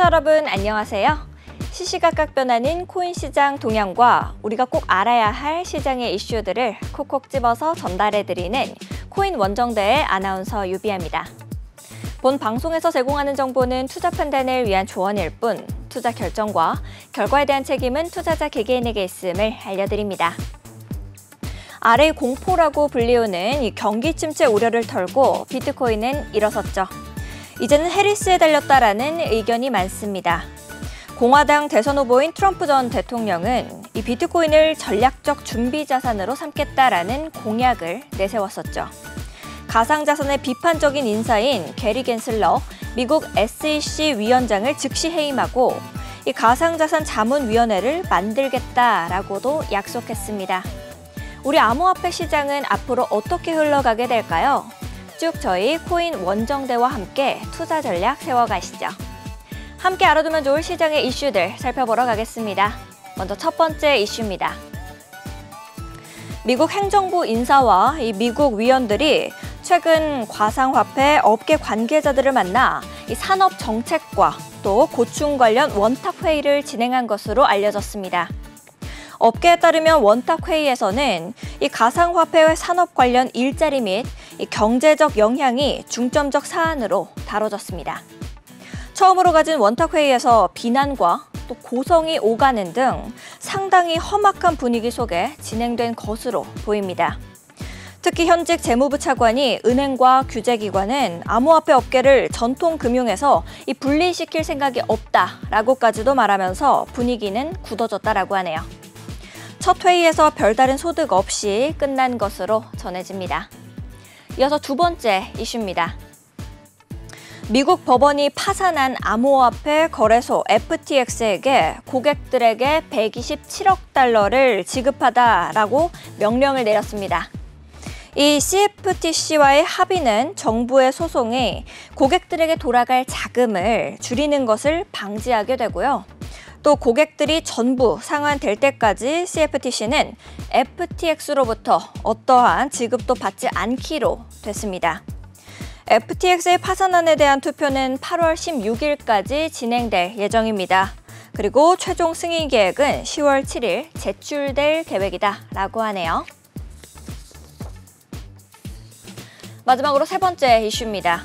여러분 안녕하세요. 시시각각 변하는 코인 시장 동향과 우리가 꼭 알아야 할 시장의 이슈들을 콕콕 집어서 전달해드리는 코인 원정대의 아나운서 유비아입니다. 본 방송에서 제공하는 정보는 투자 판단을 위한 조언일 뿐 투자 결정과 결과에 대한 책임은 투자자 개개인에게 있음을 알려드립니다. 아래의 공포라고 불리우는 이 경기 침체 우려를 털고 비트코인은 일어섰죠. 이제는 해리스에 달렸다라는 의견이 많습니다. 공화당 대선 후보인 트럼프 전 대통령은 이 비트코인을 전략적 준비 자산으로 삼겠다라는 공약을 내세웠었죠. 가상자산의 비판적인 인사인 게리 겐슬러 미국 SEC 위원장을 즉시 해임하고 이 가상자산 자문위원회를 만들겠다라고도 약속했습니다. 우리 암호화폐 시장은 앞으로 어떻게 흘러가게 될까요? 쭉 저희 코인 원정대와 함께 투자 전략 세워가시죠. 함께 알아두면 좋을 시장의 이슈들 살펴보러 가겠습니다. 먼저 첫 번째 이슈입니다. 미국 행정부 인사와 이 미국 위원들이 최근 가상화폐 업계 관계자들을 만나 이 산업 정책과 또 고충 관련 원탁 회의를 진행한 것으로 알려졌습니다. 업계에 따르면 원탁 회의에서는 이 가상화폐 산업 관련 일자리 및 이 경제적 영향이 중점적 사안으로 다뤄졌습니다. 처음으로 가진 원탁 회의에서 비난과 또 고성이 오가는 등 상당히 험악한 분위기 속에 진행된 것으로 보입니다. 특히 현직 재무부 차관이 은행과 규제기관은 암호화폐 업계를 전통 금융에서 이 분리시킬 생각이 없다라고까지도 말하면서 분위기는 굳어졌다라고 하네요. 첫 회의에서 별다른 소득 없이 끝난 것으로 전해집니다. 이어서 두 번째 이슈입니다. 미국 법원이 파산한 암호화폐 거래소 FTX에게 고객들에게 127억 달러를 지급하다라고 명령을 내렸습니다. 이 CFTC와의 합의는 정부의 소송이 고객들에게 돌아갈 자금을 줄이는 것을 방지하게 되고요. 또 고객들이 전부 상환될 때까지 CFTC는 FTX로부터 어떠한 지급도 받지 않기로 됐습니다. FTX의 파산안에 대한 투표는 8월 16일까지 진행될 예정입니다. 그리고 최종 승인 계획은 10월 7일 제출될 계획이다라고 하네요. 마지막으로 세 번째 이슈입니다.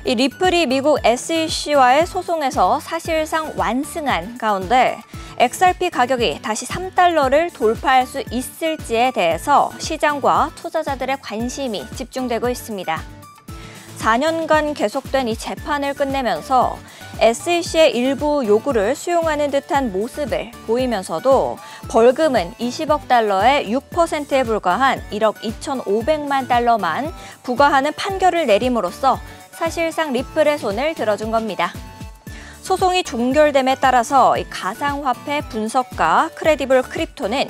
이 리플이 미국 SEC와의 소송에서 사실상 완승한 가운데 XRP 가격이 다시 3달러를 돌파할 수 있을지에 대해서 시장과 투자자들의 관심이 집중되고 있습니다. 4년간 계속된 이 재판을 끝내면서 SEC의 일부 요구를 수용하는 듯한 모습을 보이면서도 벌금은 20억 달러의 6%에 불과한 1억 2,500만 달러만 부과하는 판결을 내림으로써 사실상 리플의 손을 들어준 겁니다. 소송이 종결됨에 따라서 이 가상화폐 분석가 크레디블 크립토는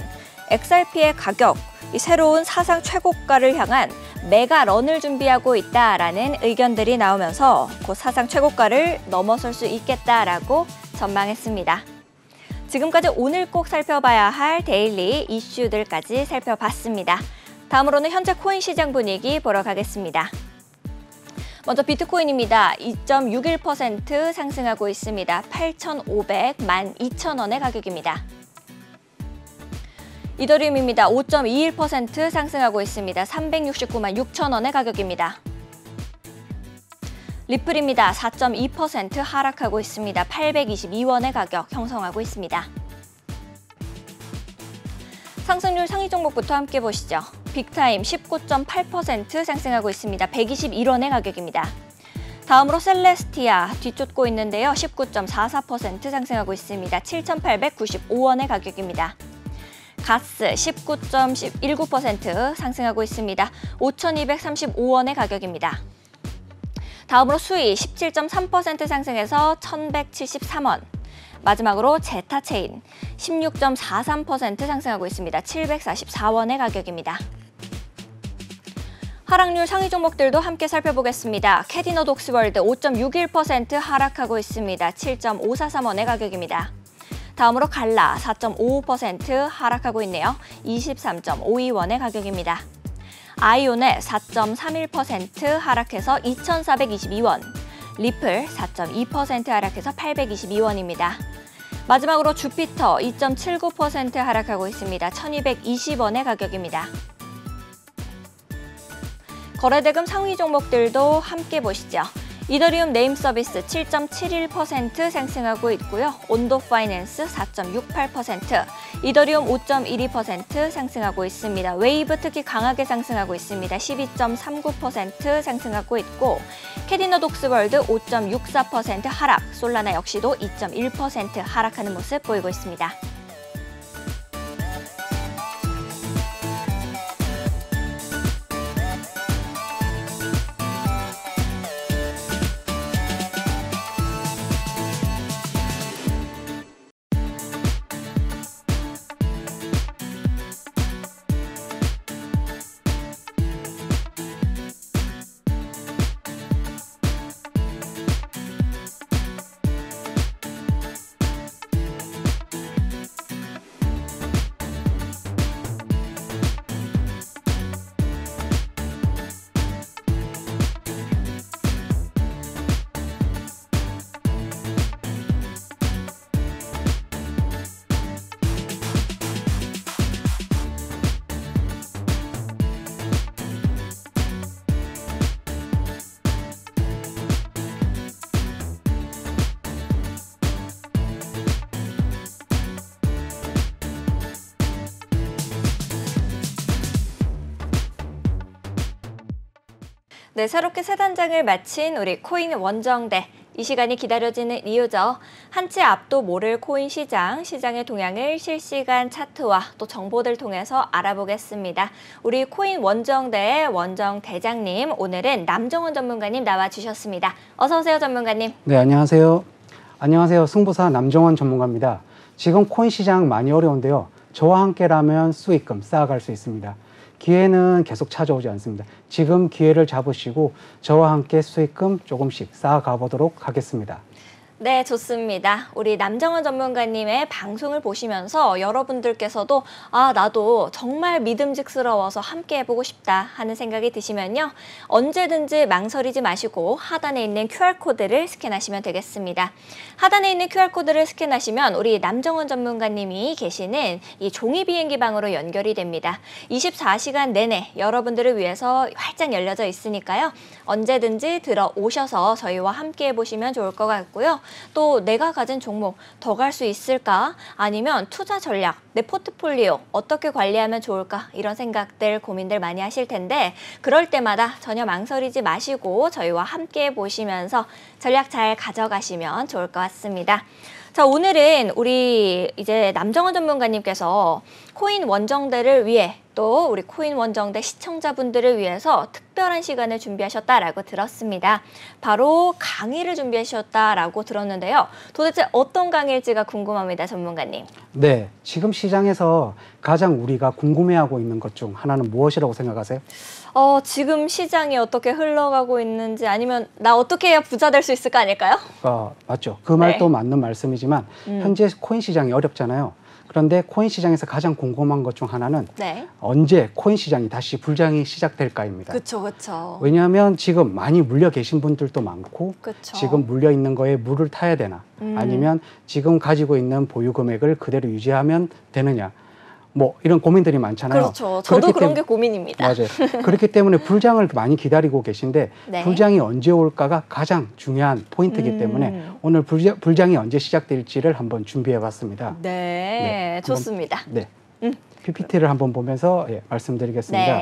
XRP의 가격, 이 새로운 사상 최고가를 향한 메가런을 준비하고 있다라는 의견들이 나오면서 곧 사상 최고가를 넘어설 수 있겠다라고 전망했습니다. 지금까지 오늘 꼭 살펴봐야 할 데일리 이슈들까지 살펴봤습니다. 다음으로는 현재 코인 시장 분위기 보러 가겠습니다. 먼저 비트코인입니다. 2.61% 상승하고 있습니다. 8,500만 2천원의 가격입니다. 이더리움입니다. 5.21% 상승하고 있습니다. 369만 6천원의 가격입니다. 리플입니다. 4.2% 하락하고 있습니다. 822원의 가격 형성하고 있습니다. 상승률 상위 종목부터 함께 보시죠. 빅타임 19.8% 상승하고 있습니다. 121원의 가격입니다. 다음으로 셀레스티아 뒤쫓고 있는데요. 19.44% 상승하고 있습니다. 7,895원의 가격입니다. 가스 19.19% 상승하고 있습니다. 5,235원의 가격입니다. 다음으로 수위 17.3% 상승해서 1,173원. 마지막으로 제타체인 16.43% 상승하고 있습니다. 744원의 가격입니다. 하락률 상위 종목들도 함께 살펴보겠습니다. 캐디너 독스월드 5.61% 하락하고 있습니다. 7.543원의 가격입니다. 다음으로 갈라 4.55% 하락하고 있네요. 23.52원의 가격입니다. 아이온의 4.31% 하락해서 2,422원. 리플 4.2% 하락해서 822원입니다. 마지막으로 주피터 2.79% 하락하고 있습니다. 1220원의 가격입니다. 거래대금 상위 종목들도 함께 보시죠. 이더리움 네임 서비스 7.71% 상승하고 있고요. 온도 파이낸스 4.68%, 이더리움 5.12% 상승하고 있습니다. 웨이브 특히 강하게 상승하고 있습니다. 12.39% 상승하고 있고, 캐디너 독스월드 5.64% 하락, 솔라나 역시도 2.1% 하락하는 모습 보이고 있습니다. 네, 새롭게 세 단장을 마친 우리 코인 원정대. 이 시간이 기다려지는 이유죠. 한 치 앞도 모를 코인 시장의 동향을 실시간 차트와 또 정보들 통해서 알아보겠습니다. 우리 코인 원정대의 원정대장님, 오늘은 남정원 전문가님 나와주셨습니다. 어서 오세요, 전문가님. 네, 안녕하세요. 안녕하세요. 승부사 남정원 전문가입니다. 지금 코인 시장 많이 어려운데요. 저와 함께라면 수익금 쌓아갈 수 있습니다. 기회는 계속 찾아오지 않습니다. 지금 기회를 잡으시고 저와 함께 수익금 조금씩 쌓아가 보도록 하겠습니다. 네, 좋습니다. 우리 남정원 전문가님의 방송을 보시면서 여러분들께서도 나도 정말 믿음직스러워서 함께 해보고 싶다 하는 생각이 드시면요. 언제든지 망설이지 마시고 하단에 있는 QR코드를 스캔하시면 되겠습니다. 하단에 있는 QR코드를 스캔하시면 우리 남정원 전문가님이 계시는 이 종이 비행기 방으로 연결이 됩니다. 24시간 내내 여러분들을 위해서 활짝 열려져 있으니까요. 언제든지 들어오셔서 저희와 함께 해보시면 좋을 것 같고요. 또 내가 가진 종목 더 갈 수 있을까? 아니면 투자 전략, 내 포트폴리오 어떻게 관리하면 좋을까? 이런 생각들, 고민들 많이 하실 텐데 그럴 때마다 전혀 망설이지 마시고 저희와 함께 보시면서 전략 잘 가져가시면 좋을 것 같습니다. 자, 오늘은 우리 이제 남정원 전문가님께서 코인 원정대를 위해 또 우리 코인 원정대 시청자분들을 위해서 특별한 시간을 준비하셨다라고 들었습니다. 바로 강의를 준비하셨다라고 들었는데요. 도대체 어떤 강의일지가 궁금합니다, 전문가님. 네, 지금 시장에서 가장 우리가 궁금해하고 있는 것 중 하나는 무엇이라고 생각하세요? 지금 시장이 어떻게 흘러가고 있는지 아니면 나 어떻게 해야 부자 될 수 있을까 아닐까요? 맞죠. 그 말도 맞는 말씀이지만 현재 코인 시장이 어렵잖아요. 그런데 코인 시장에서 가장 궁금한 것 중 하나는 언제 코인 시장이 다시 불장이 시작될까입니다. 그렇죠. 왜냐하면 지금 많이 물려 계신 분들도 많고 그쵸. 지금 물려 있는 거에 물을 타야 되나 아니면 지금 가지고 있는 보유 금액을 그대로 유지하면 되느냐. 뭐 이런 고민들이 많잖아요. 그렇죠. 저도 그런 게 고민입니다. 맞아요. 그렇기 때문에 불장을 많이 기다리고 계신데 불장이 언제 올까가 가장 중요한 포인트이기 때문에 오늘 불장이 언제 시작될지를 한번 준비해봤습니다. 네, 좋습니다. PPT를 한번 보면서 말씀드리겠습니다.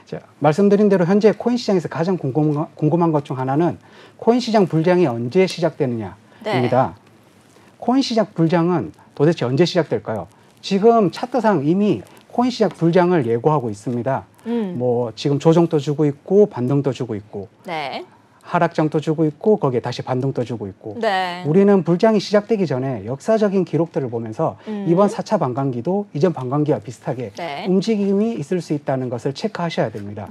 자, 말씀드린 대로 현재 코인 시장에서 가장 궁금한 것 중 하나는 코인 시장 불장이 언제 시작되느냐입니다. 코인 시장 불장은 도대체 언제 시작될까요? 지금 차트상 이미 코인 시장 불장을 예고하고 있습니다. 뭐 지금 조정도 주고 있고 반등도 주고 있고 하락장도 주고 있고 거기에 다시 반등도 주고 있고 우리는 불장이 시작되기 전에 역사적인 기록들을 보면서 이번 4차 반감기도 이전 반감기와 비슷하게 움직임이 있을 수 있다는 것을 체크하셔야 됩니다.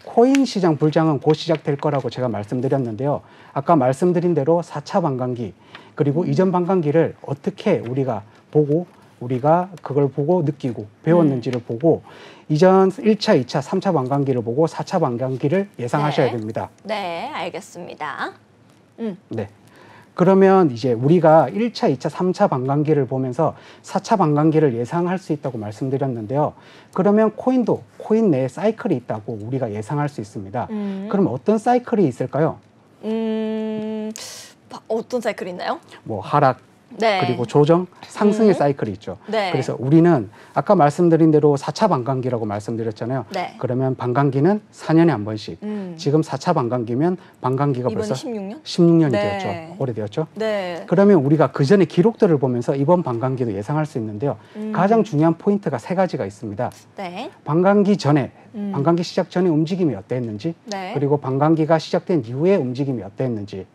코인 시장 불장은 곧 시작될 거라고 제가 말씀드렸는데요. 아까 말씀드린 대로 4차 반감기 그리고 이전 반감기를 어떻게 우리가 보고 우리가 그걸 보고 느끼고 배웠는지를 보고 이전 1차, 2차, 3차 반감기를 보고 4차 반감기를 예상하셔야 됩니다. 네, 알겠습니다. 네. 그러면 이제 우리가 1차, 2차, 3차 반감기를 보면서 4차 반감기를 예상할 수 있다고 말씀드렸는데요. 그러면 코인 내에 사이클이 있다고 우리가 예상할 수 있습니다. 그럼 어떤 사이클이 있을까요? 어떤 사이클이 있나요? 뭐 하락, 네. 그리고 조정, 상승의 사이클이 있죠. 네. 그래서 우리는 아까 말씀드린 대로 4차 반감기라고 말씀드렸잖아요. 네. 그러면 반감기는 4년에 한 번씩. 지금 4차 반감기면 반감기가 이번이 벌써 16년? 16년이 네. 되었죠. 오래되었죠. 네. 그러면 우리가 그 전에 기록들을 보면서 이번 반감기도 예상할 수 있는데요. 가장 중요한 포인트가 3가지가 있습니다. 네. 반감기 전에, 반감기 시작 전에 움직임이 어땠는지, 네. 그리고 반감기가 시작된 이후에 움직임이 어땠는지,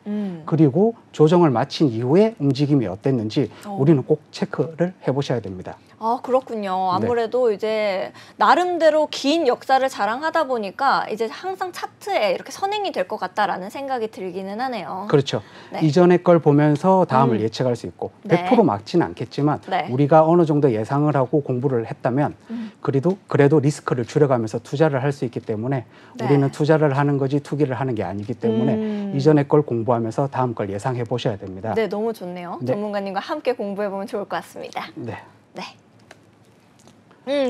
그리고 조정을 마친 이후에 움직임이 어땠는지 우리는 꼭 체크를 해보셔야 됩니다. 아, 그렇군요. 아무래도 이제 나름대로 긴 역사를 자랑하다 보니까 이제 항상 차트에 이렇게 선행이 될 것 같다라는 생각이 들기는 하네요. 그렇죠. 네. 이전의 걸 보면서 다음을 예측할 수 있고 네. 100% 맞지는 않겠지만 네. 우리가 어느 정도 예상을 하고 공부를 했다면 그래도 리스크를 줄여가면서 투자를 할 수 있기 때문에 네. 우리는 투자를 하는 거지 투기를 하는 게 아니기 때문에 이전의 걸 공부하면서 다음 걸 예상해 보셔야 됩니다. 네, 너무 좋네요. 네. 전문가님과 함께 공부해보면 좋을 것 같습니다. 네. 네.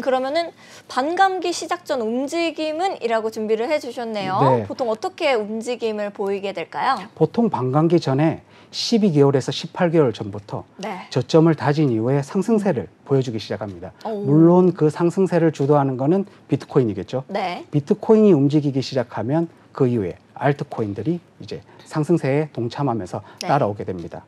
그러면은 반감기 시작 전 움직임은 이라고 준비를 해주셨네요. 네. 보통 어떻게 움직임을 보이게 될까요? 보통 반감기 전에 12개월에서 18개월 전부터 네. 저점을 다진 이후에 상승세를 보여주기 시작합니다. 오. 물론 그 상승세를 주도하는 거는 비트코인이겠죠. 네. 비트코인이 움직이기 시작하면 그 이후에 알트코인들이 이제 상승세에 동참하면서 네. 따라오게 됩니다.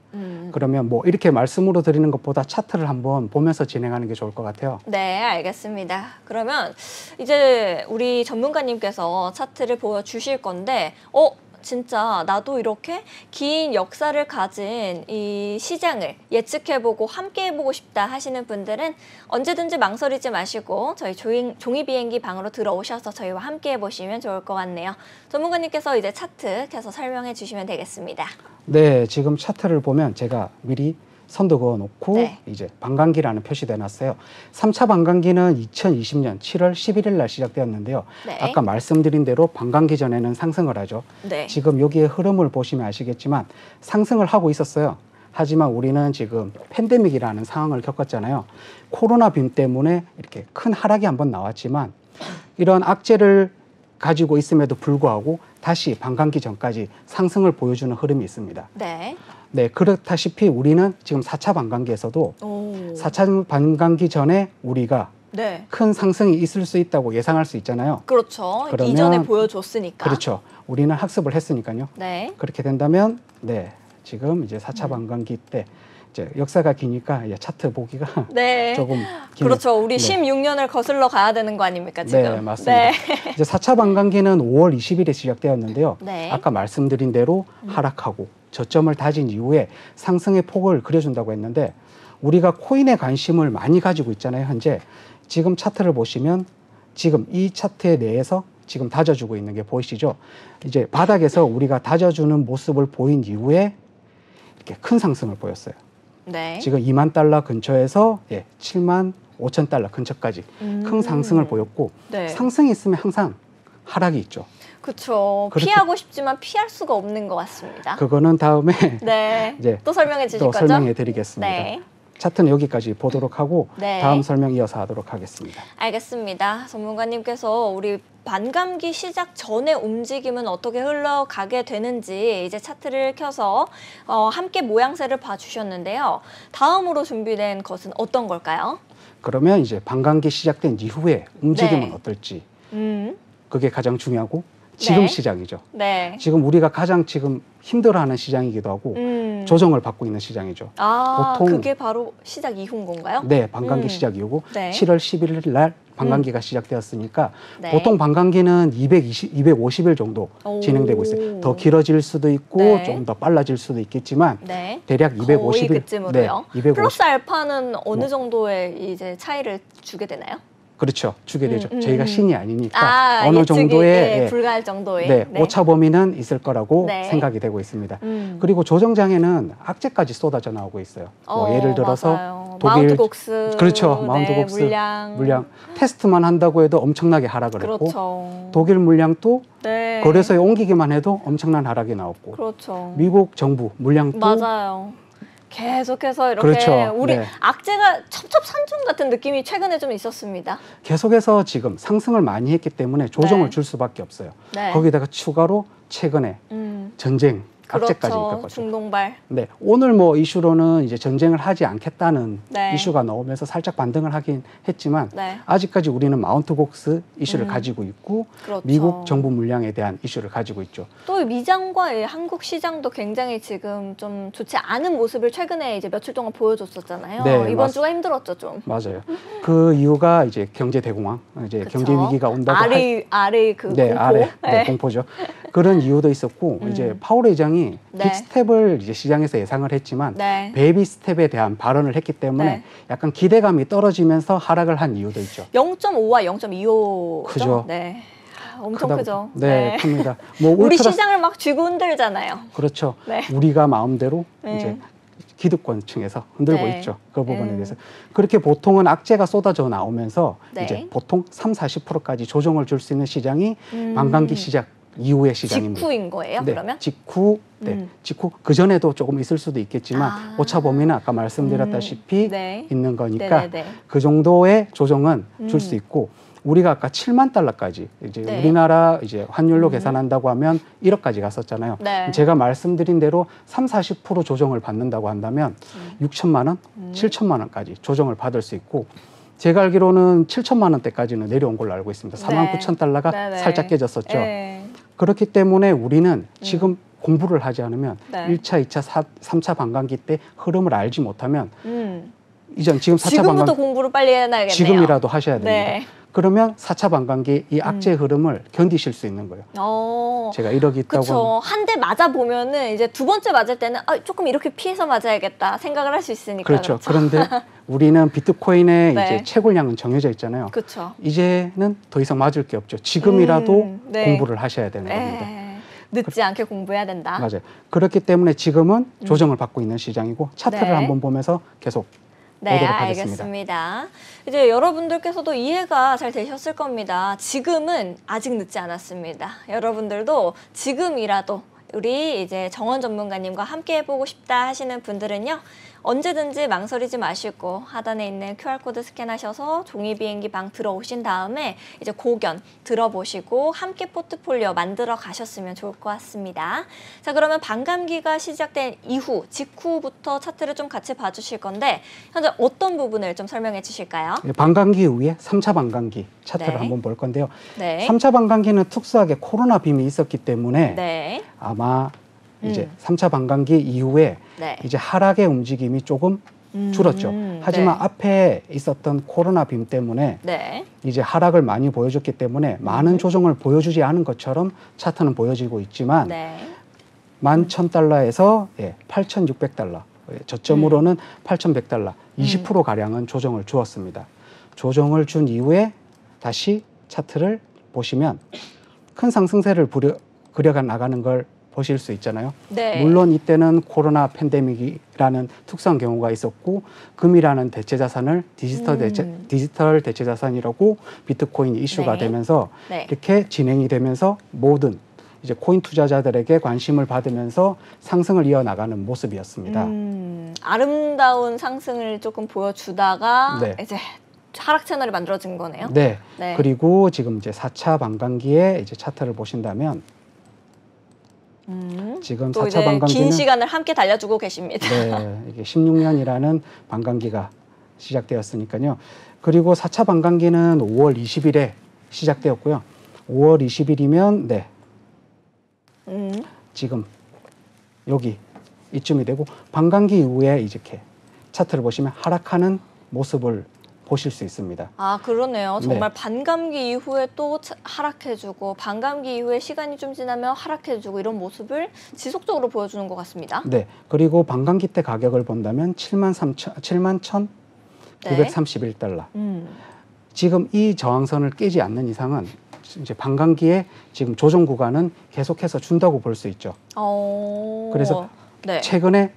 그러면 뭐 이렇게 말씀으로 드리는 것보다 차트를 한번 보면서 진행하는 게 좋을 것 같아요. 네, 알겠습니다. 그러면 이제 우리 전문가님께서 차트를 보여주실 건데, 진짜 나도 이렇게 긴 역사를 가진 이 시장을 예측해보고 함께 해보고 싶다 하시는 분들은 언제든지 망설이지 마시고 저희 종이 비행기 방으로 들어오셔서 저희와 함께 해보시면 좋을 것 같네요. 전문가님께서 이제 차트 켜서 설명해 주시면 되겠습니다. 네, 지금 차트를 보면 제가 미리 선도 그어놓고 네. 이제 반감기라는 표시돼 놨어요. 3차 반감기는 2020년 7월 11일 날 시작되었는데요. 네. 아까 말씀드린 대로 반감기 전에는 상승을 하죠. 네. 지금 여기에 흐름을 보시면 아시겠지만 상승을 하고 있었어요. 하지만 우리는 지금 팬데믹이라는 상황을 겪었잖아요. 코로나 빔 때문에 이렇게 큰 하락이 한번 나왔지만 이런 악재를 가지고 있음에도 불구하고 다시 반감기 전까지 상승을 보여주는 흐름이 있습니다. 네. 네, 그렇다시피 우리는 지금 4차 반감기에서도 4차 반감기 전에 우리가 네. 큰 상승이 있을 수 있다고 예상할 수 있잖아요. 그렇죠. 그러면- 이전에 보여줬으니까. 그렇죠. 우리는 학습을 했으니까요. 네. 그렇게 된다면 네, 지금 이제 4차 반감기 때 이제 역사가 기니까 이제 차트 보기가 네. 조금 기네요. 그렇죠. 우리 네. 16년을 거슬러 가야 되는 거 아닙니까, 지금? 네, 맞습니다. 네. 이제 4차 반감기는 5월 20일에 시작되었는데요. 네. 아까 말씀드린 대로 하락하고 저점을 다진 이후에 상승의 폭을 그려준다고 했는데 우리가 코인에 관심을 많이 가지고 있잖아요, 현재. 지금 차트를 보시면 지금 이 차트에 내에서 지금 다져주고 있는 게 보이시죠? 이제 바닥에서 우리가 다져주는 모습을 보인 이후에 이렇게 큰 상승을 보였어요. 네. 지금 2만 달러 근처에서 7만 5천 달러 근처까지 큰 상승을 보였고 네. 상승이 있으면 항상 하락이 있죠. 그렇죠. 그렇게- 피하고 싶지만 피할 수가 없는 것 같습니다. 그거는 다음에 네. 이제 또 설명해 주실 또 거죠? 설명해 드리겠습니다. 네. 차트는 여기까지 보도록 하고 네. 다음 설명 이어서 하도록 하겠습니다. 알겠습니다. 전문가님께서 우리 반감기 시작 전의 움직임은 어떻게 흘러가게 되는지 이제 차트를 켜서 함께 모양새를 봐주셨는데요. 다음으로 준비된 것은 어떤 걸까요? 그러면 이제 반감기 시작된 이후에 움직임은 네. 어떨지 음, 그게 가장 중요하고 지금 네. 시장이죠. 네. 지금 우리가 가장 지금 힘들어하는 시장이기도 하고 조정을 받고 있는 시장이죠. 보통- 그게 바로 시작 이후인 건가요? 네, 반감기 시작 이후고 네. 7월 11일 날 반감기가 시작되었으니까 네. 보통 반감기는 250일 정도 오. 진행되고 있어요. 더 길어질 수도 있고 네. 좀 더 빨라질 수도 있겠지만 네. 대략 250일 거의 그쯤으로요. 네, 250 플러스 알파는 어느 뭐. 정도의 이제 차이를 주게 되나요? 그렇죠. 주게 되죠. 저희가 신이 아니니까 어느 예측이, 정도의 예, 불가할 정도의 네, 오차 범위는 있을 거라고 네. 생각이 되고 있습니다. 그리고 조정장에는 악재까지 쏟아져 나오고 있어요. 뭐 예를 들어서 맞아요. 마운트곡스, 그렇죠. 마운트곡스 물량 테스트만 한다고 해도 엄청나게 하락을 그렇죠. 했고 독일 물량도 네. 거래소에 옮기기만 해도 엄청난 하락이 나왔고 그렇죠. 미국 정부 물량도 맞아요. 계속해서 이렇게 그렇죠. 우리 네. 악재가 첩첩산중 같은 느낌이 최근에 좀 있었습니다. 계속해서 지금 상승을 많이 했기 때문에 조정을 네. 줄 수밖에 없어요. 네. 거기다가 추가로 최근에 전쟁 악재까지 그렇죠. 있었거든요. 중동발. 네, 오늘 뭐 이슈로는 이제 전쟁을 하지 않겠다는 네. 이슈가 나오면서 살짝 반등을 하긴 했지만 네. 아직까지 우리는 마운트곡스 이슈를 가지고 있고 그렇죠. 미국 정부 물량에 대한 이슈를 가지고 있죠. 또 미장과 이 한국 시장도 굉장히 지금 좀 좋지 않은 모습을 최근에 이제 며칠 동안 보여줬었잖아요. 네, 이번 주가 힘들었죠 좀. 맞아요. 그 이유가 이제 경제 대공황, 이제 그쵸? 경제 위기가 온다고 아래 그 네, 공포. 아래 네. 공포죠. 그런 이유도 있었고 이제 파월 의장이 네. 빅스텝을 이제 시장에서 예상을 했지만 네. 베이비 스텝에 대한 발언을 했기 때문에 네. 약간 기대감이 떨어지면서 하락을 한 이유도 있죠. 0.5와 0.25죠. 크죠. 네. 엄청 크죠. 네, 큽니다. 뭐 우리 울트라 시장을 막 쥐고 흔들잖아요. 그렇죠. 네. 우리가 마음대로 네. 이제 기득권층에서 흔들고 네. 있죠. 그 부분에 대해서. 그렇게 보통은 악재가 쏟아져 나오면서 네. 이제 보통 30~40%까지 조정을 줄 수 있는 시장이 반감기 시작 이후의 시장입니다. 직후인 거예요, 네, 그러면? 직후, 직후 그 전에도 조금 있을 수도 있겠지만 오차 범위는 아까 말씀드렸다시피 네. 있는 거니까 네네네. 그 정도의 조정은 줄 수 있고 우리가 아까 7만 달러까지 이제 네. 우리나라 이제 환율로 계산한다고 하면 1억까지 갔었잖아요. 네. 제가 말씀드린 대로 30~40% 조정을 받는다고 한다면 6천만 원, 7천만 원까지 조정을 받을 수 있고 제가 알기로는 7천만 원대까지는 내려온 걸로 알고 있습니다. 4만 9천 달러가 네네. 살짝 깨졌었죠. 네. 그렇기 때문에 우리는 지금 공부를 하지 않으면 네. 1차, 2차, 3차 반감기 때 흐름을 알지 못하면 이전 지금 4차 지금부터 반감기 공부를 빨리 해놔야겠네요. 지금이라도 하셔야 됩니다. 네. 그러면 4차 반감기 이 악재의 흐름을 견디실 수 있는 거예요. 제가 1억이 있다고 그렇죠. 한 대 맞아 보면은 이제 두 번째 맞을 때는 조금 이렇게 피해서 맞아야겠다 생각을 할 수 있으니까. 그렇죠. 그런데 우리는 비트코인의 네. 이제 채굴량은 정해져 있잖아요. 그렇죠. 이제는 더 이상 맞을 게 없죠. 지금이라도 네. 공부를 하셔야 되는 겁니다. 늦지 않게 공부해야 된다. 맞아요. 그렇기 때문에 지금은 조정을 받고 있는 시장이고 차트를 네. 한번 보면서 계속 네, 보도록 하겠습니다. 알겠습니다. 이제 여러분들께서도 이해가 잘 되셨을 겁니다. 지금은 아직 늦지 않았습니다. 여러분들도 지금이라도 우리 이제 정원 전문가님과 함께 해보고 싶다 하시는 분들은요. 언제든지 망설이지 마시고 하단에 있는 QR코드 스캔하셔서 종이 비행기 방 들어오신 다음에 이제 고견 들어보시고 함께 포트폴리오 만들어 가셨으면 좋을 것 같습니다. 자, 그러면 반감기가 시작된 이후, 직후부터 차트를 좀 같이 봐주실 건데 현재 어떤 부분을 좀 설명해 주실까요? 반감기 이후에 3차 반감기 차트를 네. 한번 볼 건데요. 네. 3차 반감기는 특수하게 코로나 빔이 있었기 때문에 네. 아마 이제 3차 반감기 이후에 네. 이제 하락의 움직임이 조금 줄었죠. 하지만 네. 앞에 있었던 코로나 빔 때문에 네. 이제 하락을 많이 보여줬기 때문에 많은 조정을 보여주지 않은 것처럼 차트는 보여지고 있지만 네. 11,000달러에서 8,600달러 저점으로는 8,100달러 20%가량은 조정을 주었습니다. 조정을 준 이후에 다시 차트를 보시면 큰 상승세를 그려가 나가는 걸 보실 수 있잖아요. 네. 물론 이때는 코로나 팬데믹이라는 특수한 경우가 있었고 금이라는 대체 자산을 디지털 대체 자산이라고 비트코인이 이슈가 네. 되면서 네. 이렇게 진행이 되면서 모든 이제 코인 투자자들에게 관심을 받으면서 상승을 이어나가는 모습이었습니다. 아름다운 상승을 조금 보여주다가 네. 이제 하락 채널이 만들어진 거네요. 네. 네. 그리고 지금 이제 4차 반감기에 이제 차트를 보신다면 지금 또 4차 이제 반감기는 긴 시간을 함께 달려주고 계십니다. 네, 이게 16년이라는 반감기가 시작되었으니까요. 그리고 4차 반감기는 5월 20일에 시작되었고요. 5월 20일이면 네, 지금 여기 이쯤이 되고 반감기 이후에 이렇게 차트를 보시면 하락하는 모습을 보실 수 있습니다. 아, 그러네요. 정말 네. 반감기 이후에 또 하락해주고 반감기 이후에 시간이 좀 지나면 하락해주고 이런 모습을 지속적으로 보여주는 것 같습니다. 네, 그리고 반감기 때 가격을 본다면 71,931달러. 지금 이 저항선을 깨지 않는 이상은 이제 반감기에 지금 조정 구간은 계속해서 준다고 볼 수 있죠. 그래서 네. 최근에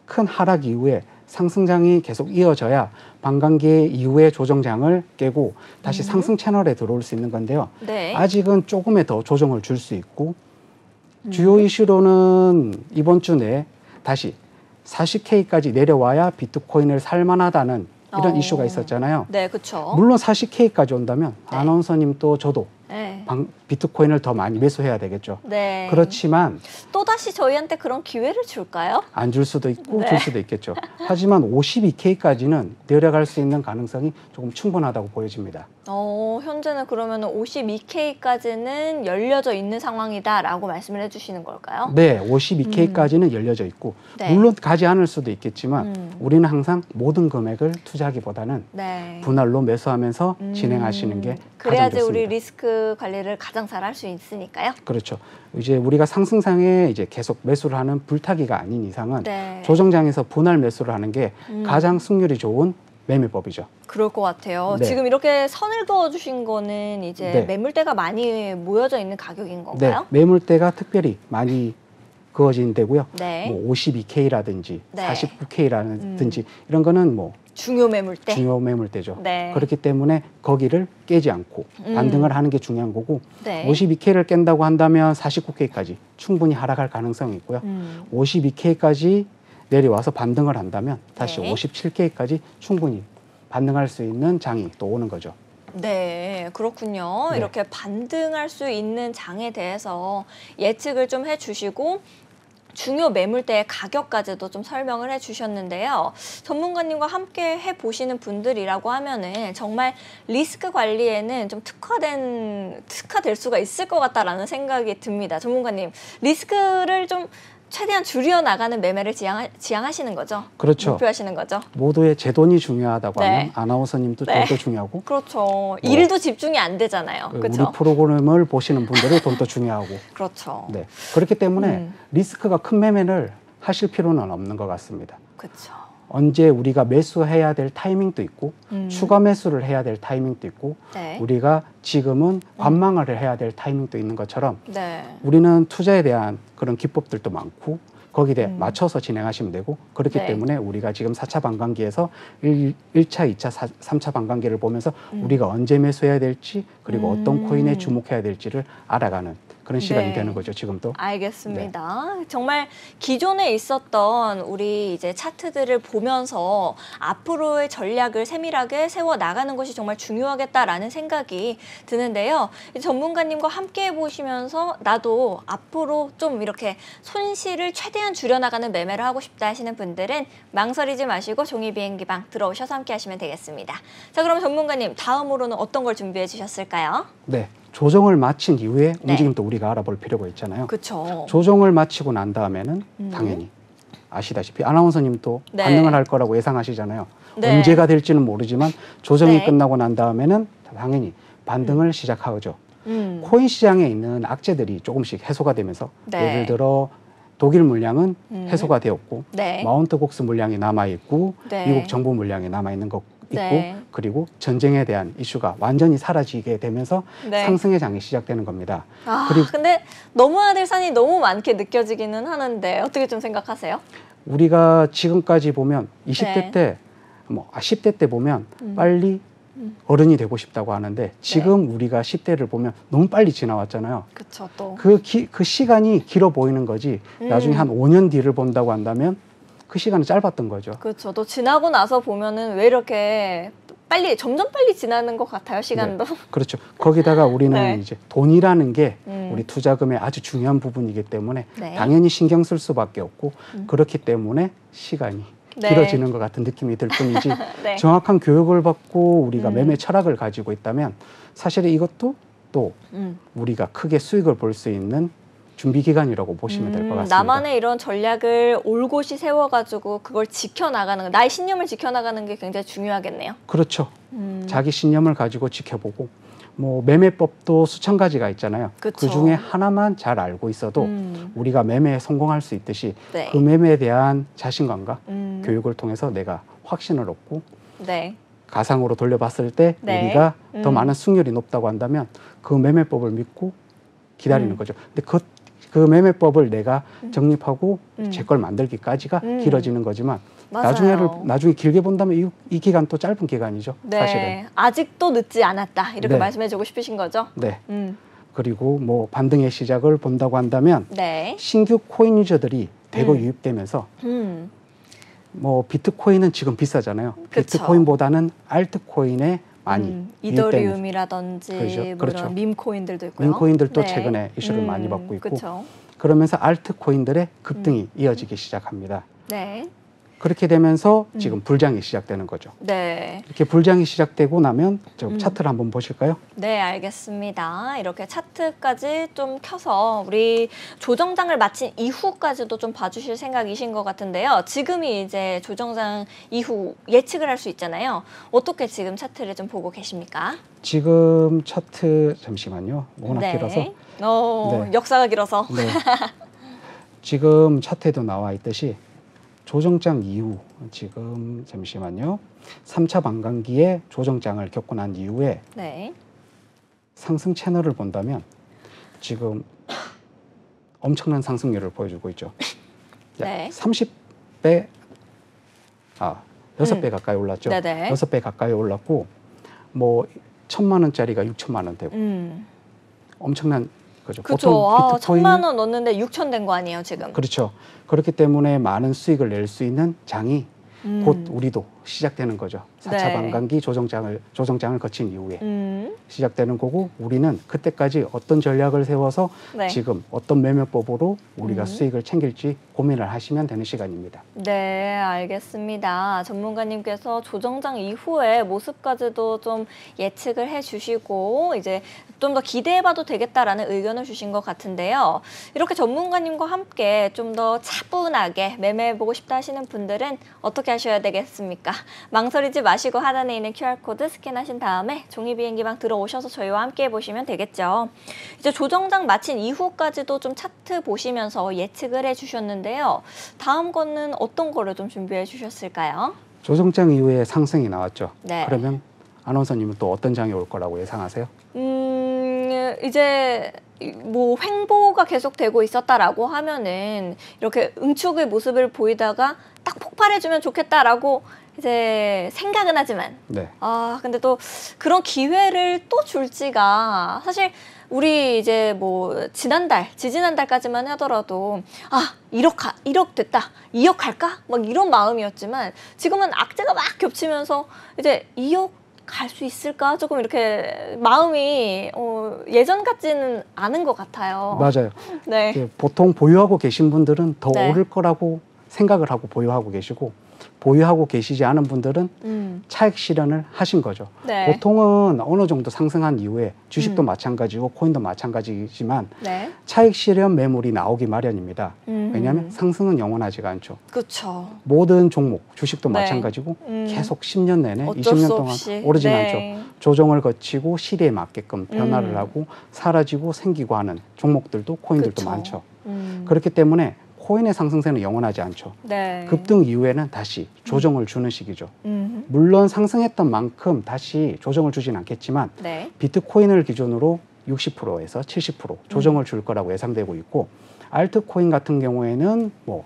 큰 하락 이후에 상승장이 계속 이어져야 반감기 이후에 조정장을 깨고 다시 상승 채널에 들어올 수 있는 건데요. 네. 아직은 조금의 더 조정을 줄 수 있고 주요 이슈로는 이번 주 내에 다시 40K까지 내려와야 비트코인을 살만하다는 이런 이슈가 있었잖아요. 네, 그렇죠. 물론 40K까지 온다면 네. 아나운서님 또 저도 네. 비트코인을 더 많이 매수해야 되겠죠. 네. 그렇지만 또다시 저희한테 그런 기회를 줄까요? 안 줄 수도 있고 네. 줄 수도 있겠죠. 하지만 52K까지는 내려갈 수 있는 가능성이 조금 충분하다고 보여집니다. 현재는 그러면 52K까지는 열려져 있는 상황이다라고 말씀을 해주시는 걸까요? 네, 52K까지는 열려져 있고 네. 물론 가지 않을 수도 있겠지만 우리는 항상 모든 금액을 투자하기보다는 네. 분할로 매수하면서 진행하시는 게 가장 그래야지 좋습니다. 우리 리스크 관리를 가장 잘 할 수 있으니까요. 그렇죠. 이제 우리가 상승상에 이제 계속 매수를 하는 불타기가 아닌 이상은 네. 조정장에서 분할 매수를 하는 게 가장 승률이 좋은 매매법이죠. 그럴 것 같아요. 네. 지금 이렇게 선을 그어주신 거는 이제 네. 매물대가 많이 모여져 있는 가격인 네, 건가요? 매물대가 특별히 많이 그어진 데고요. 네. 뭐 52K라든지 네. 49K라든지 이런 거는 뭐 중요 매물대. 중요 매물대죠. 네. 그렇기 때문에 거기를 깨지 않고 반등을 하는 게 중요한 거고 네. 52K를 깬다고 한다면 49K까지 충분히 하락할 가능성이 있고요. 52K까지 내려와서 반등을 한다면 다시 네. 57K까지 충분히 반등할 수 있는 장이 또 오는 거죠. 네, 그렇군요. 네. 이렇게 반등할 수 있는 장에 대해서 예측을 좀 해주시고 중요 매물대의 가격까지도 좀 설명을 해주셨는데요. 전문가님과 함께 해보시는 분들이라고 하면은 정말 리스크 관리에는 좀 특화될 수가 있을 것 같다라는 생각이 듭니다. 전문가님, 리스크를 좀 최대한 줄여 나가는 매매를 지향하시는 거죠? 그렇죠. 목표하시는 거죠? 모두의 제 돈이 중요하다고 네. 하면 아나운서님도 네. 돈도 중요하고 그렇죠. 일도 집중이 안 되잖아요. 우리 그렇죠? 프로그램을 보시는 분들의 돈도 중요하고 그렇죠. 네. 그렇기 때문에 리스크가 큰 매매를 하실 필요는 없는 것 같습니다. 그렇죠. 언제 우리가 매수해야 될 타이밍도 있고 추가 매수를 해야 될 타이밍도 있고 네. 우리가 지금은 관망을 해야 될 타이밍도 있는 것처럼 네. 우리는 투자에 대한 그런 기법들도 많고 거기에 대해 맞춰서 진행하시면 되고 그렇기 네. 때문에 우리가 지금 4차 반감기에서 1차, 2차, 3차 반감기를 보면서 우리가 언제 매수해야 될지 그리고 어떤 코인에 주목해야 될지를 알아가는 그런 시간이 네. 되는 거죠, 지금도. 알겠습니다. 정말 기존에 있었던 우리 이제 차트들을 보면서 앞으로의 전략을 세밀하게 세워 나가는 것이 정말 중요하겠다라는 생각이 드는데요. 전문가님과 함께 해보시면서 나도 앞으로 좀 이렇게 손실을 최대한 줄여나가는 매매를 하고 싶다 하시는 분들은 망설이지 마시고 종이비행기방 들어오셔서 함께 하시면 되겠습니다. 자, 그럼 전문가님 다음으로는 어떤 걸 준비해 주셨을까요? 네. 조정을 마친 이후에 네. 움직임도 우리가 알아볼 필요가 있잖아요. 그렇죠. 조정을 마치고 난 다음에는 당연히 아시다시피 아나운서님도 네. 반등을 할 거라고 예상하시잖아요. 네. 언제가 될지는 모르지만 조정이 네. 끝나고 난 다음에는 당연히 반등을 시작하죠. 코인 시장에 있는 악재들이 조금씩 해소가 되면서 네. 예를 들어 독일 물량은 해소가 되었고 네. 마운트 곡스 물량이 남아있고 네. 미국 정부 물량이 남아있는 것 있고 네. 그리고 전쟁에 대한 이슈가 완전히 사라지게 되면서 네. 상승의 장이 시작되는 겁니다. 그리고 근데 넘어야 될 산이 너무 많게 느껴지기는 하는데 어떻게 좀 생각하세요? 우리가 지금까지 보면 20대 네. 때, 10대 때 보면 빨리 어른이 되고 싶다고 하는데 지금 우리가 10대를 보면 너무 빨리 지나왔잖아요. 그렇죠. 또 그 시간이 길어 보이는 거지 나중에 한 5년 뒤를 본다고 한다면 그 시간은 짧았던 거죠. 그렇죠. 또 지나고 나서 보면은 왜 이렇게 점점 빨리 지나는 것 같아요, 시간도. 네, 그렇죠. 거기다가 우리는 네. 이제 돈이라는 게 우리 투자금의 아주 중요한 부분이기 때문에 네. 당연히 신경 쓸 수밖에 없고 그렇기 때문에 시간이 네. 길어지는 것 같은 느낌이 들 뿐이지 네. 정확한 교육을 받고 우리가 매매 철학을 가지고 있다면 사실 이것도 또 우리가 크게 수익을 볼 수 있는 준비 기간이라고 보시면 될 것 같습니다. 나만의 이런 전략을 올곧이 세워가지고 그걸 지켜나가는 거, 나의 신념을 지켜나가는 게 굉장히 중요하겠네요. 그렇죠. 자기 신념을 가지고 지켜보고 매매법도 수천 가지가 있잖아요. 그쵸. 그 중에 하나만 잘 알고 있어도 우리가 매매에 성공할 수 있듯이 네. 그 매매에 대한 자신감과 교육을 통해서 내가 확신을 얻고 네. 가상으로 돌려봤을 때 네. 우리가 더 많은 승률이 높다고 한다면 그 매매법을 믿고 기다리는 거죠. 근데 그 매매법을 내가 정립하고 제 걸 만들기까지가 길어지는 거지만 맞아요. 나중에 길게 본다면 이 기간 또 짧은 기간이죠. 네. 사실은. 아직도 늦지 않았다. 이렇게 네. 말씀해주고 싶으신 거죠? 네. 그리고 뭐 반등의 시작을 본다고 한다면 네. 신규 코인 유저들이 대거 유입되면서 뭐 비트코인은 지금 비싸잖아요. 그쵸. 비트코인보다는 알트코인에 많이 이더리움이라든지 그렇죠. 뭐 그렇죠. 이런 밈코인들도 있고요. 밈코인들도 네. 최근에 이슈를 많이 받고 있고 그쵸. 그러면서 알트코인들의 급등이 이어지기 시작합니다. 네. 그렇게 되면서 지금 불장이 시작되는 거죠. 네. 이렇게 불장이 시작되고 나면 좀 차트를 한번 보실까요? 네, 알겠습니다. 이렇게 차트까지 좀 켜서 우리 조정장을 마친 이후까지도 좀 봐주실 생각이신 것 같은데요. 지금이 이제 조정장 이후 예측을 할 수 있잖아요. 어떻게 지금 차트를 좀 보고 계십니까? 지금 차트 잠시만요. 워낙 네. 길어서. 네. 역사가 길어서. 네. 지금 차트에도 나와 있듯이 조정장 이후 지금 잠시만요. 3차 반감기에 조정장을 겪고 난 이후에 네. 상승 채널을 본다면 지금 엄청난 상승률을 보여주고 있죠. 네. 30배, 6배 가까이 올랐죠. 네네. 6배 가까이 올랐고 뭐 1,000만 원짜리가 6천만 원 되고 엄청난 거죠. 그렇죠. 보통 비트코인은 1,000만 원 넣었는데 6천 된 거 아니에요, 지금? 그렇죠. 그렇기 때문에 많은 수익을 낼 수 있는 장이 곧 우리도 시작되는 거죠. 4차 네. 반감기 조정장을 거친 이후에 시작되는 거고 우리는 그때까지 어떤 전략을 세워서 네. 지금 어떤 매매법으로 우리가 수익을 챙길지 고민을 하시면 되는 시간입니다. 네, 알겠습니다. 전문가님께서 조정장 이후의 모습까지도 좀 예측을 해주시고 이제 좀 더 기대해봐도 되겠다라는 의견을 주신 것 같은데요. 이렇게 전문가님과 함께 좀 더 차분하게 매매해보고 싶다 하시는 분들은 어떻게 하셔야 되겠습니까? 망설이지 마시고 하단에 있는 QR코드 스캔하신 다음에 종이비행기방 들어오셔서 저희와 함께 해보시면 되겠죠. 이제 조정장 마친 이후까지도 좀 차트 보시면서 예측을 해주셨는데요. 다음 거는 어떤 거를 좀 준비해 주셨을까요? 조정장 이후에 상승이 나왔죠. 네. 그러면 아나운서님은 또 어떤 장이 올 거라고 예상하세요? 이제 뭐 횡보가 계속되고 있었다라고 하면은 이렇게 응축의 모습을 보이다가 딱 폭발해주면 좋겠다라고 이제 생각은 하지만 네. 근데 또 그런 기회를 또 줄지가 사실 우리 이제 뭐 지지난달까지만 하더라도 1억 됐다, 2억 갈까? 막 이런 마음이었지만 지금은 악재가 막 겹치면서 이제 2억 갈 수 있을까? 조금 이렇게 마음이 예전 같지는 않은 것 같아요. 맞아요. 네. 예, 보통 보유하고 계신 분들은 더 네. 오를 거라고 생각을 하고 보유하고 계시고 보유하고 계시지 않은 분들은 차익 실현을 하신 거죠. 네. 보통은 어느 정도 상승한 이후에 주식도 마찬가지고 코인도 마찬가지지만 네. 차익 실현 매물이 나오기 마련입니다. 왜냐하면 상승은 영원하지가 않죠. 그렇죠. 모든 종목, 주식도 네. 마찬가지고 계속 10년 내내, 어쩔 20년 수 동안 없이. 오르진 네. 않죠. 조정을 거치고 시대에 맞게끔 변화를 하고 사라지고 생기고 하는 종목들도 코인들도 그쵸. 많죠. 그렇기 때문에 코인의 상승세는 영원하지 않죠. 네. 급등 이후에는 다시 조정을 주는 시기죠. 물론 상승했던 만큼 다시 조정을 주진 않겠지만 네. 비트코인을 기준으로 60%에서 70% 조정을 줄 거라고 예상되고 있고 알트코인 같은 경우에는 뭐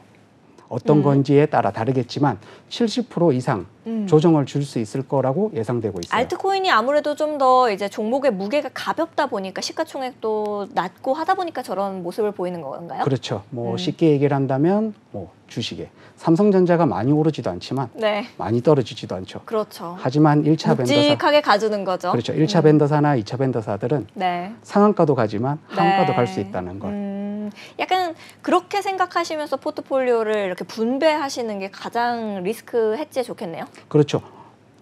어떤 건지에 따라 다르겠지만 70% 이상 조정을 줄 수 있을 거라고 예상되고 있어요. 알트코인이 아무래도 좀 더 이제 종목의 무게가 가볍다 보니까 시가총액도 낮고 하다 보니까 저런 모습을 보이는 건가요? 그렇죠. 뭐 쉽게 얘기를 한다면 뭐 주식에 삼성전자가 많이 오르지도 않지만 네. 많이 떨어지지도 않죠. 그렇죠. 하지만 1차 벤더사 묵직하게 가주는 거죠. 그렇죠. 1차 벤더사나 2차 벤더사들은 네. 상한가도 가지만 하한가도 네. 갈 수 있다는 걸. 약간 그렇게 생각하시면서 포트폴리오를 이렇게 분배하시는 게 가장 리스크 해지에 좋겠네요. 그렇죠.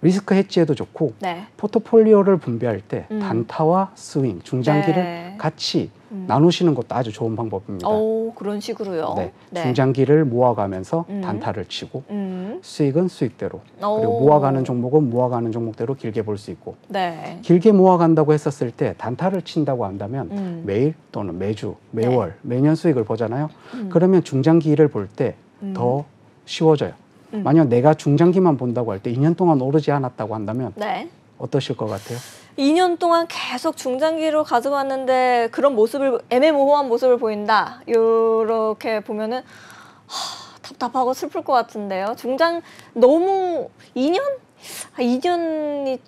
리스크 해지에도 좋고 네. 포트폴리오를 분배할 때 단타와 스윙, 중장기를 네. 같이 나누시는 것도 아주 좋은 방법입니다. 오, 그런 식으로요. 네. 네. 중장기를 모아가면서 단타를 치고 수익은 수익대로 그리고 모아가는 종목은 모아가는 종목대로 길게 볼 수 있고 네. 길게 모아간다고 했었을 때 단타를 친다고 한다면 매일 또는 매주, 매월, 매년 수익을 보잖아요. 그러면 중장기를 볼 때 더 쉬워져요. 만약 내가 중장기만 본다고 할 때 2년 동안 오르지 않았다고 한다면 네. 어떠실 것 같아요? 2년 동안 계속 중장기로 가져왔는데 그런 모습을 애매모호한 모습을 보인다. 이렇게 보면은 답답하고 슬플 것 같은데요. 중장 너무 2년? 2년이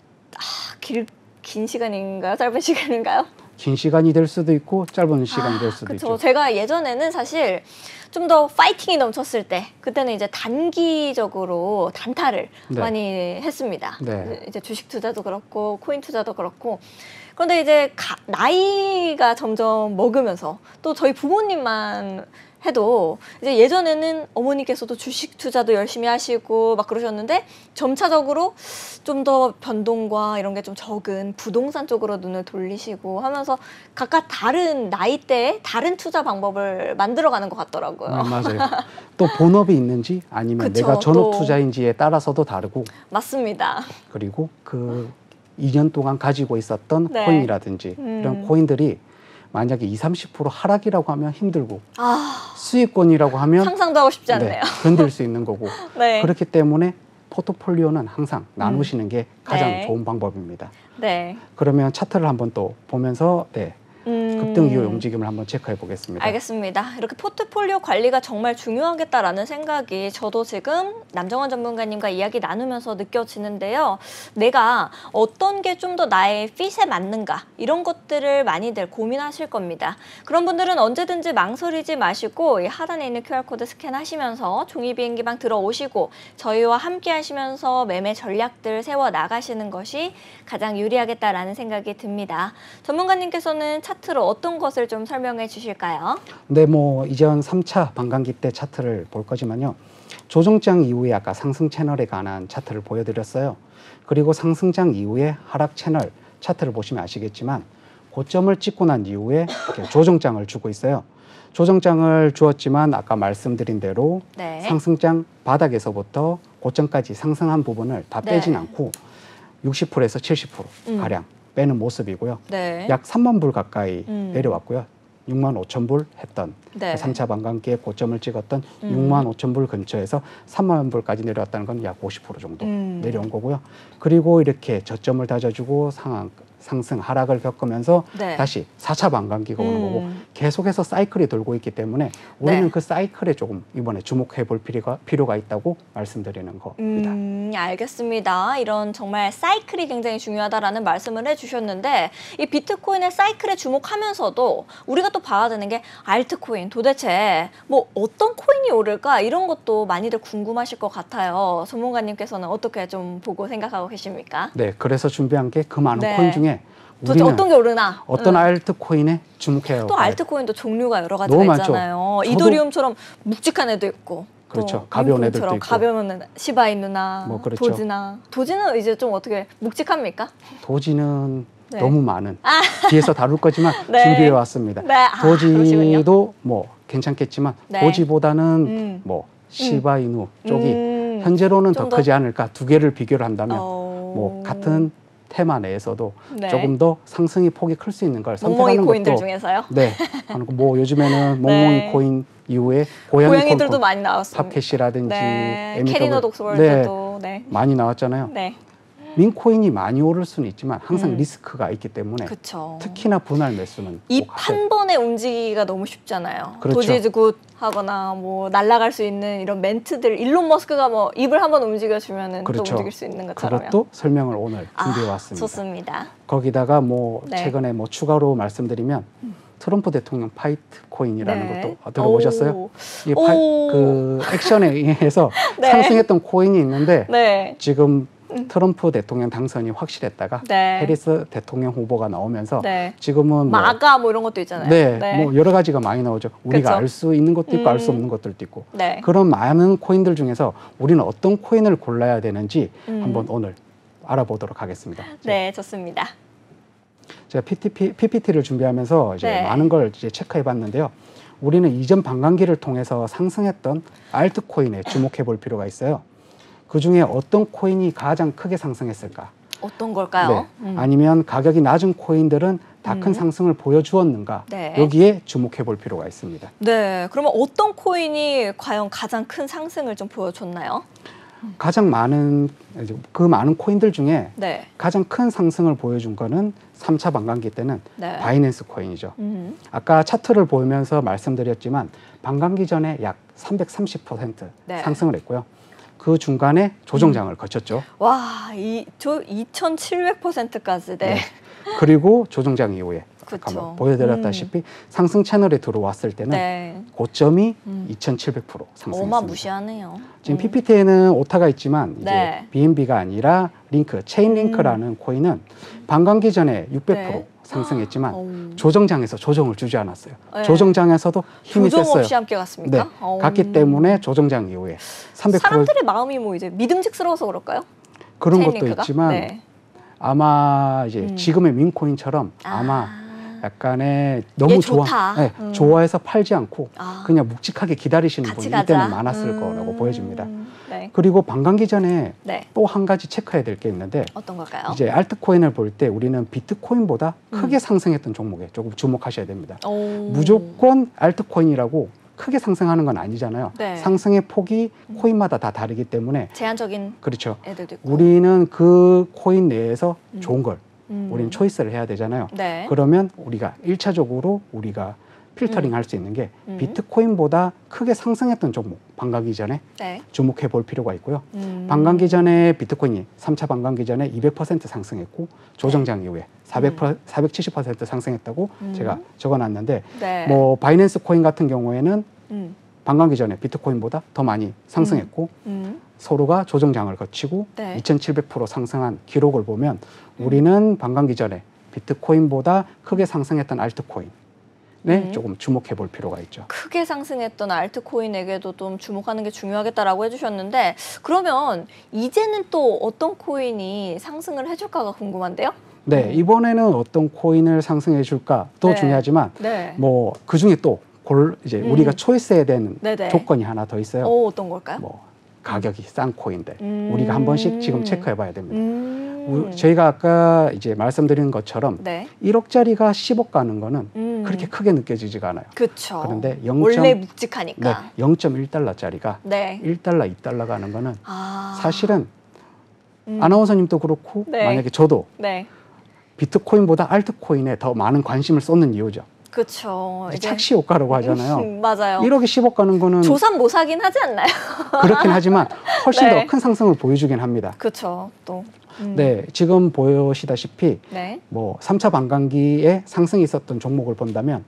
긴 시간인가요? 짧은 시간인가요? 긴 시간이 될 수도 있고 짧은 시간이 될 수도 그쵸. 있죠. 제가 예전에는 사실 좀 더 파이팅이 넘쳤을 때 그때는 이제 단기적으로 단타를 네. 많이 했습니다. 네. 이제 주식 투자도 그렇고 코인 투자도 그렇고. 그런데 이제 나이가 점점 먹으면서 또 저희 부모님만 해도 이제 예전에는 어머니께서도 주식 투자도 열심히 하시고 막 그러셨는데 점차적으로 좀 더 변동과 이런 게 좀 적은 부동산 쪽으로 눈을 돌리시고 하면서 각각 다른 나이대에 다른 투자 방법을 만들어가는 것 같더라고요. 맞아요. 또 본업이 있는지 아니면 그쵸, 내가 전업 또. 투자인지에 따라서도 다르고 맞습니다. 그리고 그 2년 동안 가지고 있었던 네. 코인이라든지 이런 코인들이 만약에 20, 30% 하락이라고 하면 힘들고 수익권이라고 하면 상상도 하고 싶지 않네요. 견딜 수 있는 거고 네. 그렇기 때문에 포트폴리오는 항상 나누시는 게 가장 네. 좋은 방법입니다. 네. 그러면 차트를 한번 또 보면서 급등 이후 움직임을 한번 체크해 보겠습니다. 알겠습니다. 이렇게 포트폴리오 관리가 정말 중요하겠다라는 생각이 저도 지금 남정원 전문가님과 이야기 나누면서 느껴지는데요. 내가 어떤 게 좀 더 나의 핏에 맞는가 이런 것들을 많이들 고민하실 겁니다. 그런 분들은 언제든지 망설이지 마시고 이 하단에 있는 QR코드 스캔하시면서 종이비행기방 들어오시고 저희와 함께 하시면서 매매 전략들 세워 나가시는 것이 가장 유리하겠다라는 생각이 듭니다. 전문가님께서는 차트로 어떤 것을 좀 설명해 주실까요? 네, 뭐 이전 3차 반감기 때 차트를 볼 거지만요. 조정장 이후에 아까 상승 채널에 관한 차트를 보여드렸어요. 그리고 상승장 이후에 하락 채널 차트를 보시면 아시겠지만 고점을 찍고 난 이후에 이렇게 조정장을 주고 있어요. 조정장을 주었지만 아까 말씀드린 대로 네. 상승장 바닥에서부터 고점까지 상승한 부분을 다 빼진 않고 60%에서 70% 가량 빼는 모습이고요. 네. 약 3만 불 가까이 내려왔고요. 6만 5천 불 했던 네. 3차 반감기에 고점을 찍었던 6만 5천 불 근처에서 3만 불까지 내려왔다는 건 약 50% 정도 내려온 거고요. 그리고 이렇게 저점을 다져주고 상승 하락을 겪으면서 다시 4차 반감기가 오는 거고 계속해서 사이클이 돌고 있기 때문에 우리는 그 사이클에 조금 이번에 주목해 볼 필요가 있다고 말씀드리는 겁니다. 알겠습니다. 이런 정말 사이클이 굉장히 중요하다라는 말씀을 해주셨는데 이 비트코인의 사이클에 주목하면서도 우리가 또 봐야 되는 게 알트코인 도대체 뭐 어떤 코인이 오를까 이런 것도 많이들 궁금하실 것 같아요. 전문가님께서는 어떻게 좀 보고 생각하고 계십니까? 네, 그래서 준비한 게 그 많은 코인 중에 도대체 어떤 게 오르나? 어떤 알트코인에 주목해야 또 알트코인도 종류가 여러 가지가 너무 있잖아요. 이더리움처럼 묵직한 애도 있고 그렇죠. 가벼운 애들도 있고. 가벼운 시바이누나 뭐 그렇죠. 도지는 이제 좀 어떻게 묵직합니까? 도지는 너무 많은 뒤에서 다룰 거지만 준비해 왔습니다. 그러시군요. 도지도 뭐 괜찮겠지만 도지보다는 뭐 시바이누 쪽이 현재로는 더 크지 않을까. 두 개를 비교를 한다면 뭐 같은 테마 내에서도 조금 더 상승의 폭이 클 수 있는 걸 선택하는 것도 코인들 중에서요? 네. 뭐 요즘에는 몽몽이 코인 이후에 고양이들도 많이 나왔습니다. 팝캐시라든지 캐리너 독스월드도 많이 나왔잖아요. 민코인이 많이 오를 수는 있지만 항상 리스크가 있기 때문에 특히나 분할 매수는 입 한 번에 움직이기가 너무 쉽잖아요. 그렇죠. 도지즈 굿 하거나 뭐 날아갈 수 있는 이런 멘트들 일론 머스크가 뭐 입을 한번 움직여주면은 또 움직일 수 있는 것처럼요. 그것도 설명을 오늘 준비해 왔습니다. 좋습니다. 거기다가 뭐 최근에 뭐 추가로 말씀드리면 트럼프 대통령 파이트 코인이라는 것도 들어보셨어요? 그 액션에 의해서 상승했던 코인이 있는데 지금 트럼프 대통령 당선이 확실했다가 해리스 대통령 후보가 나오면서 지금은 마가 뭐 이런 것도 있잖아요. 뭐 여러 가지가 많이 나오죠. 우리가 알 수 있는 것도 있고 알 수 없는 것들도 있고 그런 많은 코인들 중에서 우리는 어떤 코인을 골라야 되는지 한번 오늘 알아보도록 하겠습니다. 네, 좋습니다. 제가 PPT를 준비하면서 이제 많은 걸 이제 체크해 봤는데요. 우리는 이전 반감기를 통해서 상승했던 알트코인에 주목해 볼 필요가 있어요. 그 중에 어떤 코인이 가장 크게 상승했을까? 어떤 걸까요? 아니면 가격이 낮은 코인들은 다 큰 상승을 보여주었는가? 여기에 주목해 볼 필요가 있습니다. 네, 그러면 어떤 코인이 과연 가장 큰 상승을 좀 보여줬나요? 가장 많은 그 많은 코인들 중에 가장 큰 상승을 보여준 거는 3차 반감기 때는 바이낸스 코인이죠. 아까 차트를 보면서 말씀드렸지만 반감기 전에 약 330% 네. 상승을 했고요. 그 중간에 조정장을 거쳤죠. 와, 저 2,700%까지. 네. 네. 그리고 조정장 이후에 그쵸. 보여드렸다시피 상승 채널에 들어왔을 때는 네. 고점이 2,700% 상승했습니다. 어마무시하네요. 지금 PPT에는 오타가 있지만 이제 네. BNB가 아니라 링크, 체인링크라는 코인은 반감기 전에 600% 네. 상승했지만 조정장에서 조정을 주지 않았어요. 네. 조정장에서도 힘이 조정 셌어요. 없이 함께 갔습니까? 네, 갔기 때문에 조정장 이후에 300% 사람들의 마음이 뭐 이제 믿음직스러워서 그럴까요? 그런 체인링크가? 것도 있지만 네. 아마 이제 지금의 민코인처럼 아마 약간의 너무 얘 좋아, 좋다. 네, 좋아해서 팔지 않고 아. 그냥 묵직하게 기다리시는 같이 분이 가자. 이때는 많았을 거라고 보여집니다. 네. 그리고 반감기 전에 네. 또 한 가지 체크해야 될 게 있는데 어떤 걸까요? 이제 알트코인을 볼 때 우리는 비트코인보다 크게 상승했던 종목에 조금 주목하셔야 됩니다. 무조건 알트코인이라고 크게 상승하는 건 아니잖아요. 네. 상승의 폭이 코인마다 다 다르기 때문에 제한적인 그렇죠. 애들도 있고. 우리는 그 코인 내에서 좋은 걸 우리는 초이스를 해야 되잖아요. 네. 그러면 우리가 1차적으로 우리가 필터링 할 수 있는 게 비트코인보다 크게 상승했던 종목 반감기 전에 네. 주목해 볼 필요가 있고요. 반감기 전에 비트코인이 3차 반감기 전에 200% 상승했고 조정장 이후에 470% 상승했다고 제가 적어놨는데 네. 뭐 바이낸스 코인 같은 경우에는 반감기 전에 비트코인보다 더 많이 상승했고 서로가 조정장을 거치고 네. 2,700% 상승한 기록을 보면 우리는 반감기 전에 비트코인보다 크게 상승했던 알트코인에 조금 주목해 볼 필요가 있죠. 크게 상승했던 알트코인에게도 좀 주목하는 게 중요하겠다라고 해주셨는데 그러면 이제는 또 어떤 코인이 상승을 해줄까가 궁금한데요? 네, 이번에는 어떤 코인을 상승해 줄까도 네. 중요하지만 네. 뭐 그 중에 또 이제 우리가 초이스해야 되는 네네. 조건이 하나 더 있어요. 어떤 걸까요? 뭐 가격이 싼 코인들 우리가 한 번씩 지금 체크해 봐야 됩니다. 저희가 아까 이제 말씀드린 것처럼 네. 1억짜리가 10억 가는 거는 그렇게 크게 느껴지지가 않아요. 그렇죠. 그런데 원래 묵직하니까. 네, 0.1달러짜리가 네. 1달러, 2달러 가는 거는 아. 사실은 아나운서님도 그렇고 네. 만약에 저도 네. 비트코인보다 알트코인에 더 많은 관심을 쏟는 이유죠. 그렇죠. 착시 효과라고 하잖아요. 맞아요. 1억에 10억 가는 거는 조삼모사긴 하지 않나요? 그렇긴 하지만 훨씬 네. 더 큰 상승을 보여주긴 합니다. 그렇죠. 또. 네, 지금 보시다시피 네. 뭐 3차 반감기에 상승이 있었던 종목을 본다면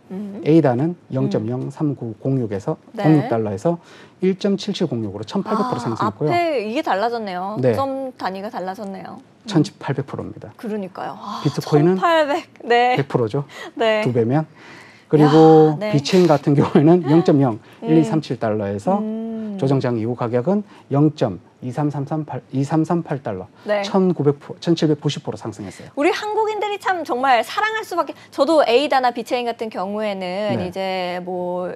에이다는 0.03906에서 네. 06달러에서 1.7706으로 1,800% 상승했고요. 앞에 이게 달라졌네요. 네. 점 단위가 달라졌네요. 1,800%입니다. 그러니까요. 비트코인은 1,800. 네. 100%죠. 네. 2배면. 그리고 야, 네. 비체인 같은 경우에는 0.01237달러에서 조정장 이후 가격은 0.23338달러, 네. 1,790% 상승했어요. 우리 한국인들이 참 정말 사랑할 수밖에. 저도 에이다나 비체인 같은 경우에는 네. 이제 뭐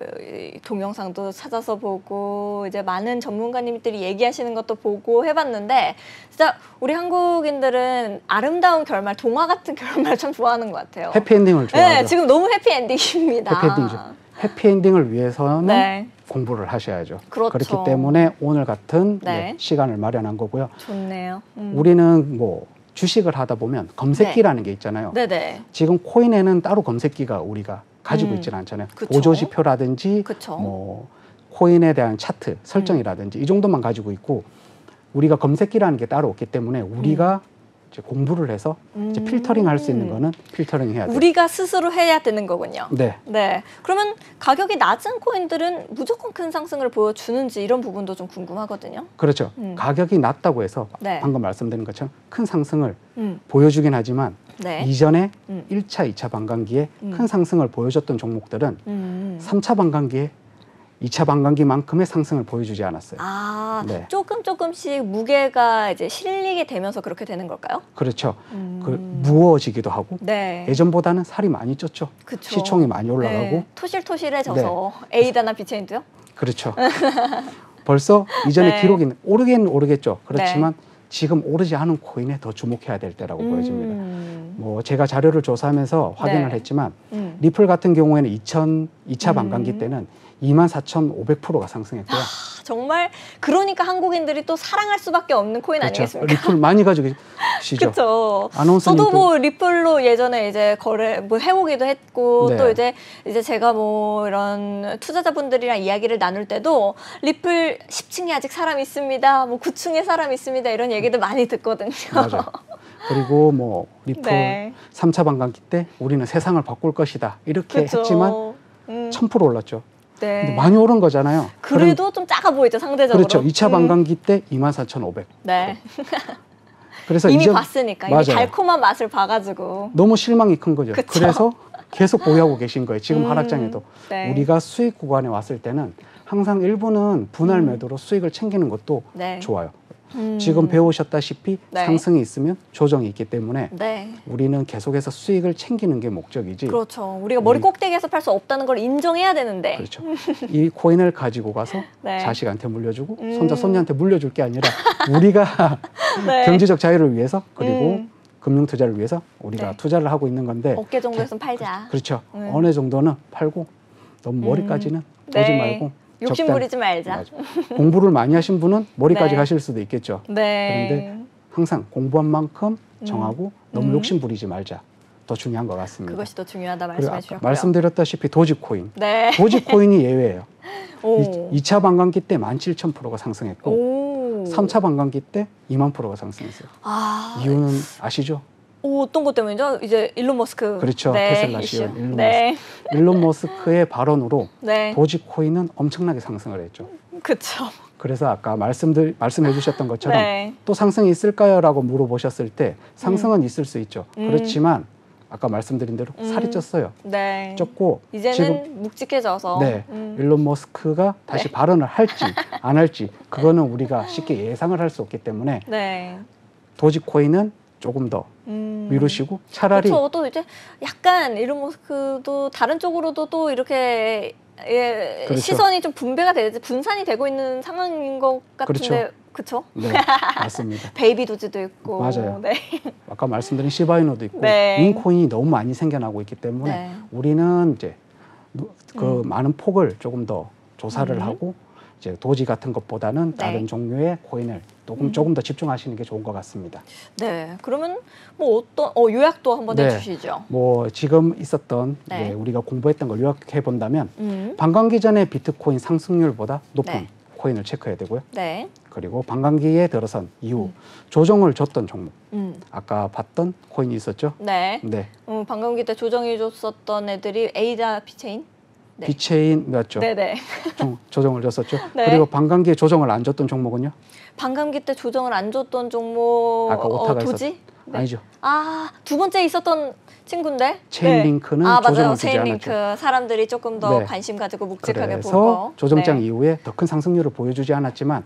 동영상도 찾아서 보고 이제 많은 전문가님들이 얘기하시는 것도 보고 해봤는데 진짜 우리 한국인들은 아름다운 결말, 동화 같은 결말 참 좋아하는 것 같아요. 해피엔딩을 좋아하죠. 네, 지금 너무 해피엔딩입니다. 해피엔딩이죠. 해피엔딩을 위해서는 네. 공부를 하셔야죠. 그렇죠. 그렇기 때문에 오늘 같은 네. 시간을 마련한 거고요. 좋네요. 우리는 뭐 주식을 하다 보면 검색기라는 게 있잖아요. 네네. 지금 코인에는 따로 검색기가 우리가 가지고 있지는 않잖아요. 그쵸. 보조지표라든지 그쵸. 뭐 코인에 대한 차트 설정이라든지 이 정도만 가지고 있고 우리가 검색기라는 게 따로 없기 때문에 우리가 이제 공부를 해서 이제 필터링 할 수 있는 거는 필터링 해야 돼요. 우리가 스스로 해야 되는 거군요. 네. 네. 그러면 가격이 낮은 코인들은 무조건 큰 상승을 보여주는지 이런 부분도 좀 궁금하거든요. 그렇죠. 가격이 낮다고 해서 네. 방금 말씀드린 것처럼 큰 상승을 음. 보여주긴 하지만 네. 이전에 1차, 2차 반감기에 큰 상승을 보여줬던 종목들은 3차 반감기에 2차 반감기만큼의 상승을 보여주지 않았어요. 아, 네. 조금씩 무게가 이제 실리게 되면서 그렇게 되는 걸까요? 그렇죠. 그 무거워지기도 하고 네. 예전보다는 살이 많이 쪘죠. 그쵸. 시총이 많이 올라가고. 네. 토실토실해져서 에이다나 비체인도요? 그렇죠. 벌써 이전에 네. 기록이 오르긴 오르겠죠. 그렇지만 지금 오르지 않은 코인에 더 주목해야 될 때라고 보여집니다. 뭐 제가 자료를 조사하면서 확인을 네. 했지만 리플 같은 경우에는 2차 반감기 때는 24,500%가 상승했고요. 정말 그러니까 한국인들이 또 사랑할 수밖에 없는 코인 그렇죠. 아니겠습니까? 리플 많이 가지고 시죠. 그렇죠. 아나운서님도 저도 뭐 리플로 예전에 이제 거래 뭐 해오기도 했고 네. 또 이제 제가 뭐 이런 투자자분들이랑 이야기를 나눌 때도 리플 10층에 아직 사람 있습니다. 뭐 9층에 사람 있습니다. 이런 얘기도 많이 듣거든요. 맞아요. 그리고 뭐 리플 네. 3차 반감기 때 우리는 세상을 바꿀 것이다. 이렇게 그쵸. 했지만 1000% 올랐죠. 네. 근데 많이 오른 거잖아요. 그래도 좀 작아 보이죠, 상대적으로. 그렇죠. 2차 반감기 때 24,500. 네. 그래서 이미 이전, 봤으니까. 맞아요. 이미 달콤한 맛을 봐가지고. 너무 실망이 큰 거죠. 그쵸. 그래서 계속 보유하고 계신 거예요. 지금 하락장에도. 네. 우리가 수익 구간에 왔을 때는 항상 일부는 분할 매도로 수익을 챙기는 것도 네. 좋아요. 지금 배우셨다시피 네. 상승이 있으면 조정이 있기 때문에 네. 우리는 계속해서 수익을 챙기는 게 목적이지. 그렇죠. 우리가 머리 꼭대기에서 팔 수 없다는 걸 인정해야 되는데. 그렇죠. 이 코인을 가지고 가서 네. 자식한테 물려주고 손자 손녀한테 물려줄 게 아니라 우리가 네. 경제적 자유를 위해서 그리고 금융 투자를 위해서 우리가 네. 투자를 하고 있는 건데 어깨 정도에서는 팔자. 그렇죠. 어느 정도는 팔고 너무 머리까지는 오지 네. 말고 욕심 적당히. 부리지 말자. 맞아. 공부를 많이 하신 분은 머리까지 네. 가실 수도 있겠죠. 네. 그런데 항상 공부한 만큼 정하고 너무 욕심 부리지 말자. 더 중요한 것 같습니다. 그것이 더 중요하다 그리고 말씀해 아까 주셨고요. 말씀드렸다시피 도지코인. 네. 도지코인이 예외예요. 오. 2차 반감기 때 17,000%가 상승했고 오. 3차 반감기 때 20,000%가 상승했어요. 아. 이유는 아시죠? 오, 어떤 것 때문이죠? 이제 일론 머스크. 그렇죠. 네, 테슬라 이슈. CEO 일론 네. 머스크. 일론 머스크의 발언으로 네. 도지코인은 엄청나게 상승을 했죠. 그렇죠. 그래서 아까 말씀해 주셨던 것처럼 네. 또 상승이 있을까요? 라고 물어보셨을 때 상승은 있을 수 있죠. 그렇지만 아까 말씀드린 대로 살이 쪘어요. 네. 쪘고 이제는 지금 묵직해져서. 네, 일론 머스크가 다시 발언을 할지 안 할지 그거는 우리가 쉽게 예상을 할 수 없기 때문에 네. 도지코인은 조금 더 미루시고 차라리 그렇죠. 또 이제 약간 일론 머스크도 다른 쪽으로도 또 이렇게 예, 그렇죠. 시선이 좀 분산이 되고 있는 상황인 것 같은데, 그렇죠? 네, 맞습니다. 베이비 도지도 있고, 맞아요. 네. 아까 말씀드린 시바이노도 있고 네. 밈코인이 너무 많이 생겨나고 있기 때문에 네. 우리는 이제 그 많은 폭을 조금 더 조사를 하고 이제 도지 같은 것보다는 네. 다른 종류의 코인을 조금 더 집중하시는 게 좋은 것 같습니다. 네. 그러면 뭐 어떤 요약도 한번 네. 해주시죠. 뭐 지금 있었던 네. 이제 우리가 공부했던 걸 요약해 본다면 반감기 전에 비트코인 상승률보다 높은 네. 코인을 체크해야 되고요. 네. 그리고 반감기에 들어선 이후 조정을 줬던 종목, 아까 봤던 코인이 있었죠. 네. 네, 반감기 때 조정해 줬었던 애들이 에이다 피체인. 네. 비체인 맞죠. 네네. 조정을 줬었죠. 네. 그리고 반감기에 조정을 안 줬던 종목은요? 반감기 때 조정을 안 줬던 종목 아까 오타가 도지? 네. 아니죠. 아, 두 번째 있었던 친구인데. 체인링크는 아, 조정을 맞아요. 주지 체인링크. 않았죠. 사람들이 조금 더 네. 관심 가지고 묵직하게 보고. 그래서 조정장 네. 이후에 더 큰 상승률을 보여주지 않았지만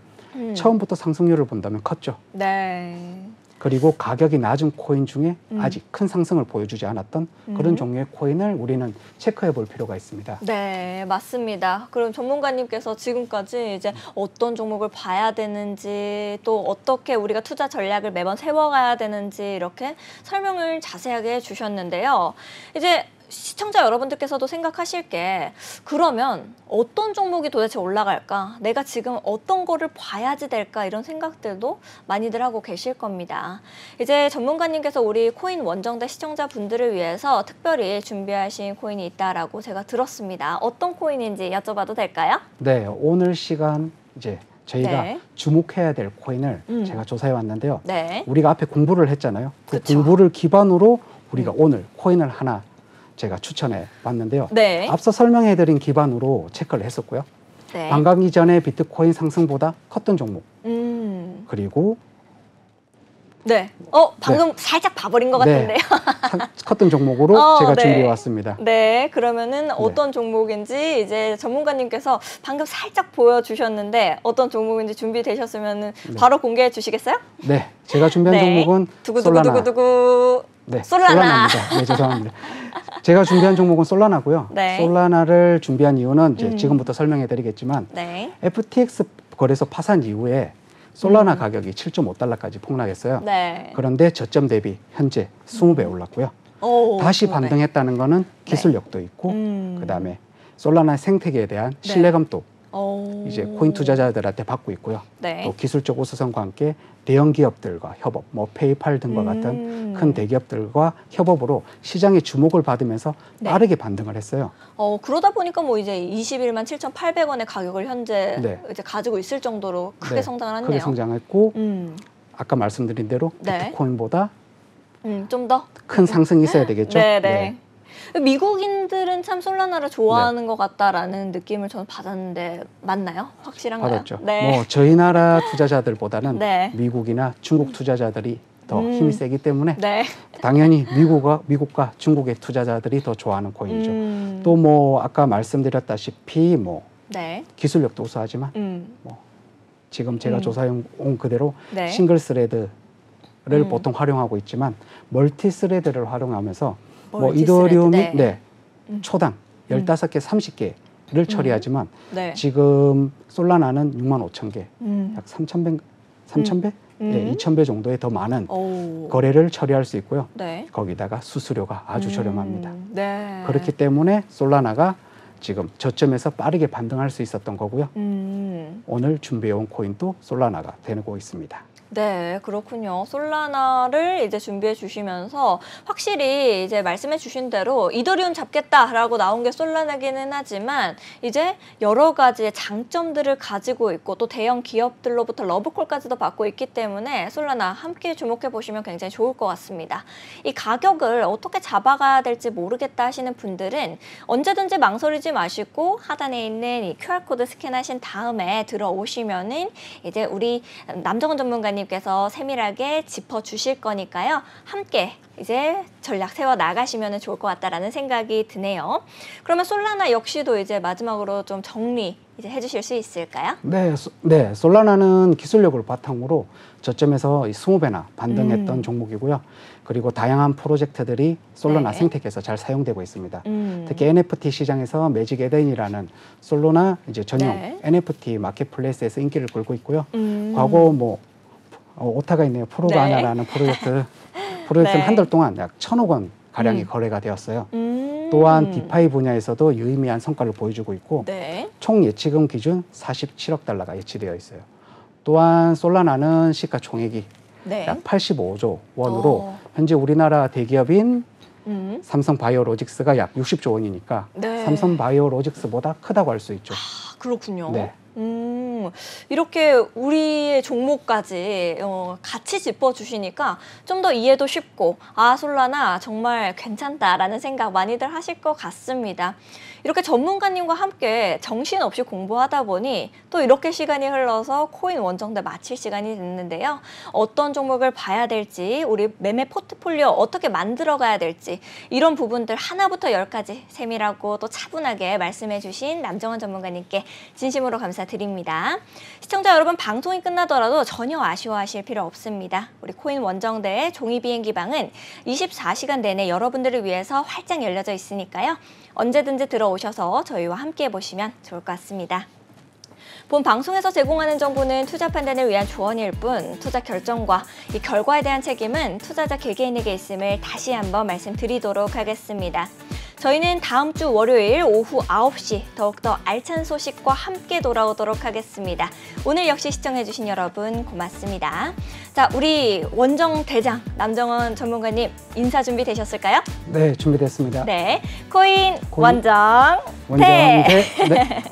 처음부터 상승률을 본다면 컸죠. 네. 그리고 가격이 낮은 코인 중에 아직 큰 상승을 보여주지 않았던 그런 종류의 코인을 우리는 체크해 볼 필요가 있습니다. 네, 맞습니다. 그럼 전문가님께서 지금까지 이제 어떤 종목을 봐야 되는지 또 어떻게 우리가 투자 전략을 매번 세워가야 되는지 이렇게 설명을 자세하게 해주셨는데요. 이제 시청자 여러분들께서도 생각하실 게 그러면 어떤 종목이 도대체 올라갈까? 내가 지금 어떤 거를 봐야지 될까? 이런 생각들도 많이들 하고 계실 겁니다. 이제 전문가님께서 우리 코인 원정대 시청자분들을 위해서 특별히 준비하신 코인이 있다라고 제가 들었습니다. 어떤 코인인지 여쭤봐도 될까요? 네, 오늘 시간 이제 저희가 네. 주목해야 될 코인을 제가 조사해 왔는데요. 네. 우리가 앞에 공부를 했잖아요. 그 그쵸. 공부를 기반으로 우리가 오늘 코인을 하나 제가 추천해 봤는데요. 네. 앞서 설명해 드린 기반으로 체크를 했었고요. 네. 반감기 전에 비트코인 상승보다 컸던 종목. 그리고 네. 방금 살짝 봐버린 것 네. 같은데요. 컸던 종목으로 제가 네. 준비해 왔습니다. 네, 그러면은 어떤 종목인지 이제 전문가님께서 방금 살짝 보여주셨는데 어떤 종목인지 준비되셨으면 바로 공개해 주시겠어요? 네, 제가 준비한 네. 종목은 솔라나. 두구두구두구두구. 네, 솔라나. 솔라나입니다. 네, 죄송합니다. 제가 준비한 종목은 솔라나고요. 네. 솔라나를 준비한 이유는 이제 지금부터 설명해 드리겠지만 네. FTX 거래소 파산 이후에 솔라나 가격이 7.5달러까지 폭락했어요. 네. 그런데 저점 대비 현재 20배 올랐고요. 오, 다시 네. 반등했다는 거는 기술력도 있고 그다음에 솔라나 생태계에 대한 신뢰감도 이제 코인 투자자들한테 받고 있고요. 네. 또 기술적 우수성과 함께 대형 기업들과 협업, 뭐 페이팔 등과 같은 큰 대기업들과 협업으로 시장의 주목을 받으면서 네. 빠르게 반등을 했어요. 그러다 보니까 뭐 이제 21만 7,800원의 가격을 현재 네. 이제 가지고 있을 정도로 크게 네. 성장을 했네요. 크게 성장했고 아까 말씀드린 대로 네. 비트코인보다 좀 더 큰 상승이 있어야 되겠죠. 네, 네. 미국인들은 참 솔라나를 좋아하는 네. 것 같다라는 느낌을 저는 받았는데 맞나요? 확실한가요? 받았죠. 네. 뭐 저희 나라 투자자들보다는 네. 미국이나 중국 투자자들이 더 힘이 세기 때문에 네. 당연히 미국과 중국의 투자자들이 더 좋아하는 코인이죠. 또 뭐 아까 말씀드렸다시피 뭐 네. 기술력도 우수하지만 뭐 지금 제가 조사해 온 그대로 네. 싱글 스레드를 보통 활용하고 있지만 멀티 스레드를 활용하면서 뭐 이더리움이 초당 15개, 30개를 처리하지만 네. 지금 솔라나는 65,000개, 약 3,000배, 2,000배 정도의 더 많은 거래를 처리할 수 있고요. 네. 거기다가 수수료가 아주 저렴합니다. 네. 그렇기 때문에 솔라나가 지금 저점에서 빠르게 반등할 수 있었던 거고요. 오늘 준비해온 코인도 솔라나가 되고 있습니다. 네, 그렇군요. 솔라나를 이제 준비해 주시면서 확실히 이제 말씀해 주신 대로 이더리움 잡겠다라고 나온 게 솔라나기는 하지만 이제 여러 가지의 장점들을 가지고 있고 또 대형 기업들로부터 러브콜까지도 받고 있기 때문에 솔라나 함께 주목해 보시면 굉장히 좋을 것 같습니다. 이 가격을 어떻게 잡아가야 될지 모르겠다 하시는 분들은 언제든지 망설이지 마시고 하단에 있는 이 QR코드 스캔하신 다음에 들어오시면은 이제 우리 남정원 전문가님 님께서 세밀하게 짚어주실 거니까요. 함께 이제 전략 세워 나가시면 좋을 것 같다라는 생각이 드네요. 그러면 솔라나 역시도 이제 마지막으로 좀 정리 이제 해주실 수 있을까요? 네, 솔라나는 기술력을 바탕으로 저점에서 20배나 반등했던 종목이고요. 그리고 다양한 프로젝트들이 솔라나 생태계에서 잘 사용되고 있습니다. 특히 NFT 시장에서 매직 에덴이라는 솔라나 이제 전용 NFT 마켓플레이스에서 인기를 끌고 있고요. 과거 뭐 오타가 있네요. 프로가나라는 프로젝트는 한 달 동안 약 1,000억 원 가량이 거래가 되었어요. 또한 디파이 분야에서도 유의미한 성과를 보여주고 있고 총 예치금 기준 47억 달러가 예치되어 있어요. 또한 솔라나는 시가총액이 약 85조 원으로 현재 우리나라 대기업인 삼성바이오로직스가 약 60조 원이니까 삼성바이오로직스보다 크다고 할 수 있죠. 그렇군요. 네. 이렇게 우리의 종목까지 같이 짚어주시니까 좀 더 이해도 쉽고 솔라나 정말 괜찮다라는 생각 많이들 하실 것 같습니다. 이렇게 전문가님과 함께 정신없이 공부하다 보니 또 이렇게 시간이 흘러서 코인 원정대 마칠 시간이 됐는데요. 어떤 종목을 봐야 될지, 우리 매매 포트폴리오 어떻게 만들어가야 될지 이런 부분들 하나부터 열까지 세밀하고 또 차분하게 말씀해 주신 남정원 전문가님께 진심으로 감사드립니다. 시청자 여러분, 방송이 끝나더라도 전혀 아쉬워하실 필요 없습니다. 우리 코인 원정대의 종이비행기방은 24시간 내내 여러분들을 위해서 활짝 열려져 있으니까요. 언제든지 들어오셔서 저희와 함께 해보시면 좋을 것 같습니다. 본 방송에서 제공하는 정보는 투자 판단을 위한 조언일 뿐 투자 결정과 이 결과에 대한 책임은 투자자 개개인에게 있음을 다시 한번 말씀드리도록 하겠습니다. 저희는 다음 주 월요일 오후 9시 더욱더 알찬 소식과 함께 돌아오도록 하겠습니다. 오늘 역시 시청해주신 여러분 고맙습니다. 자, 우리 원정 대장 남정원 전문가님 인사 준비되셨을까요? 네, 준비됐습니다. 네, 코인 원정 대. 네.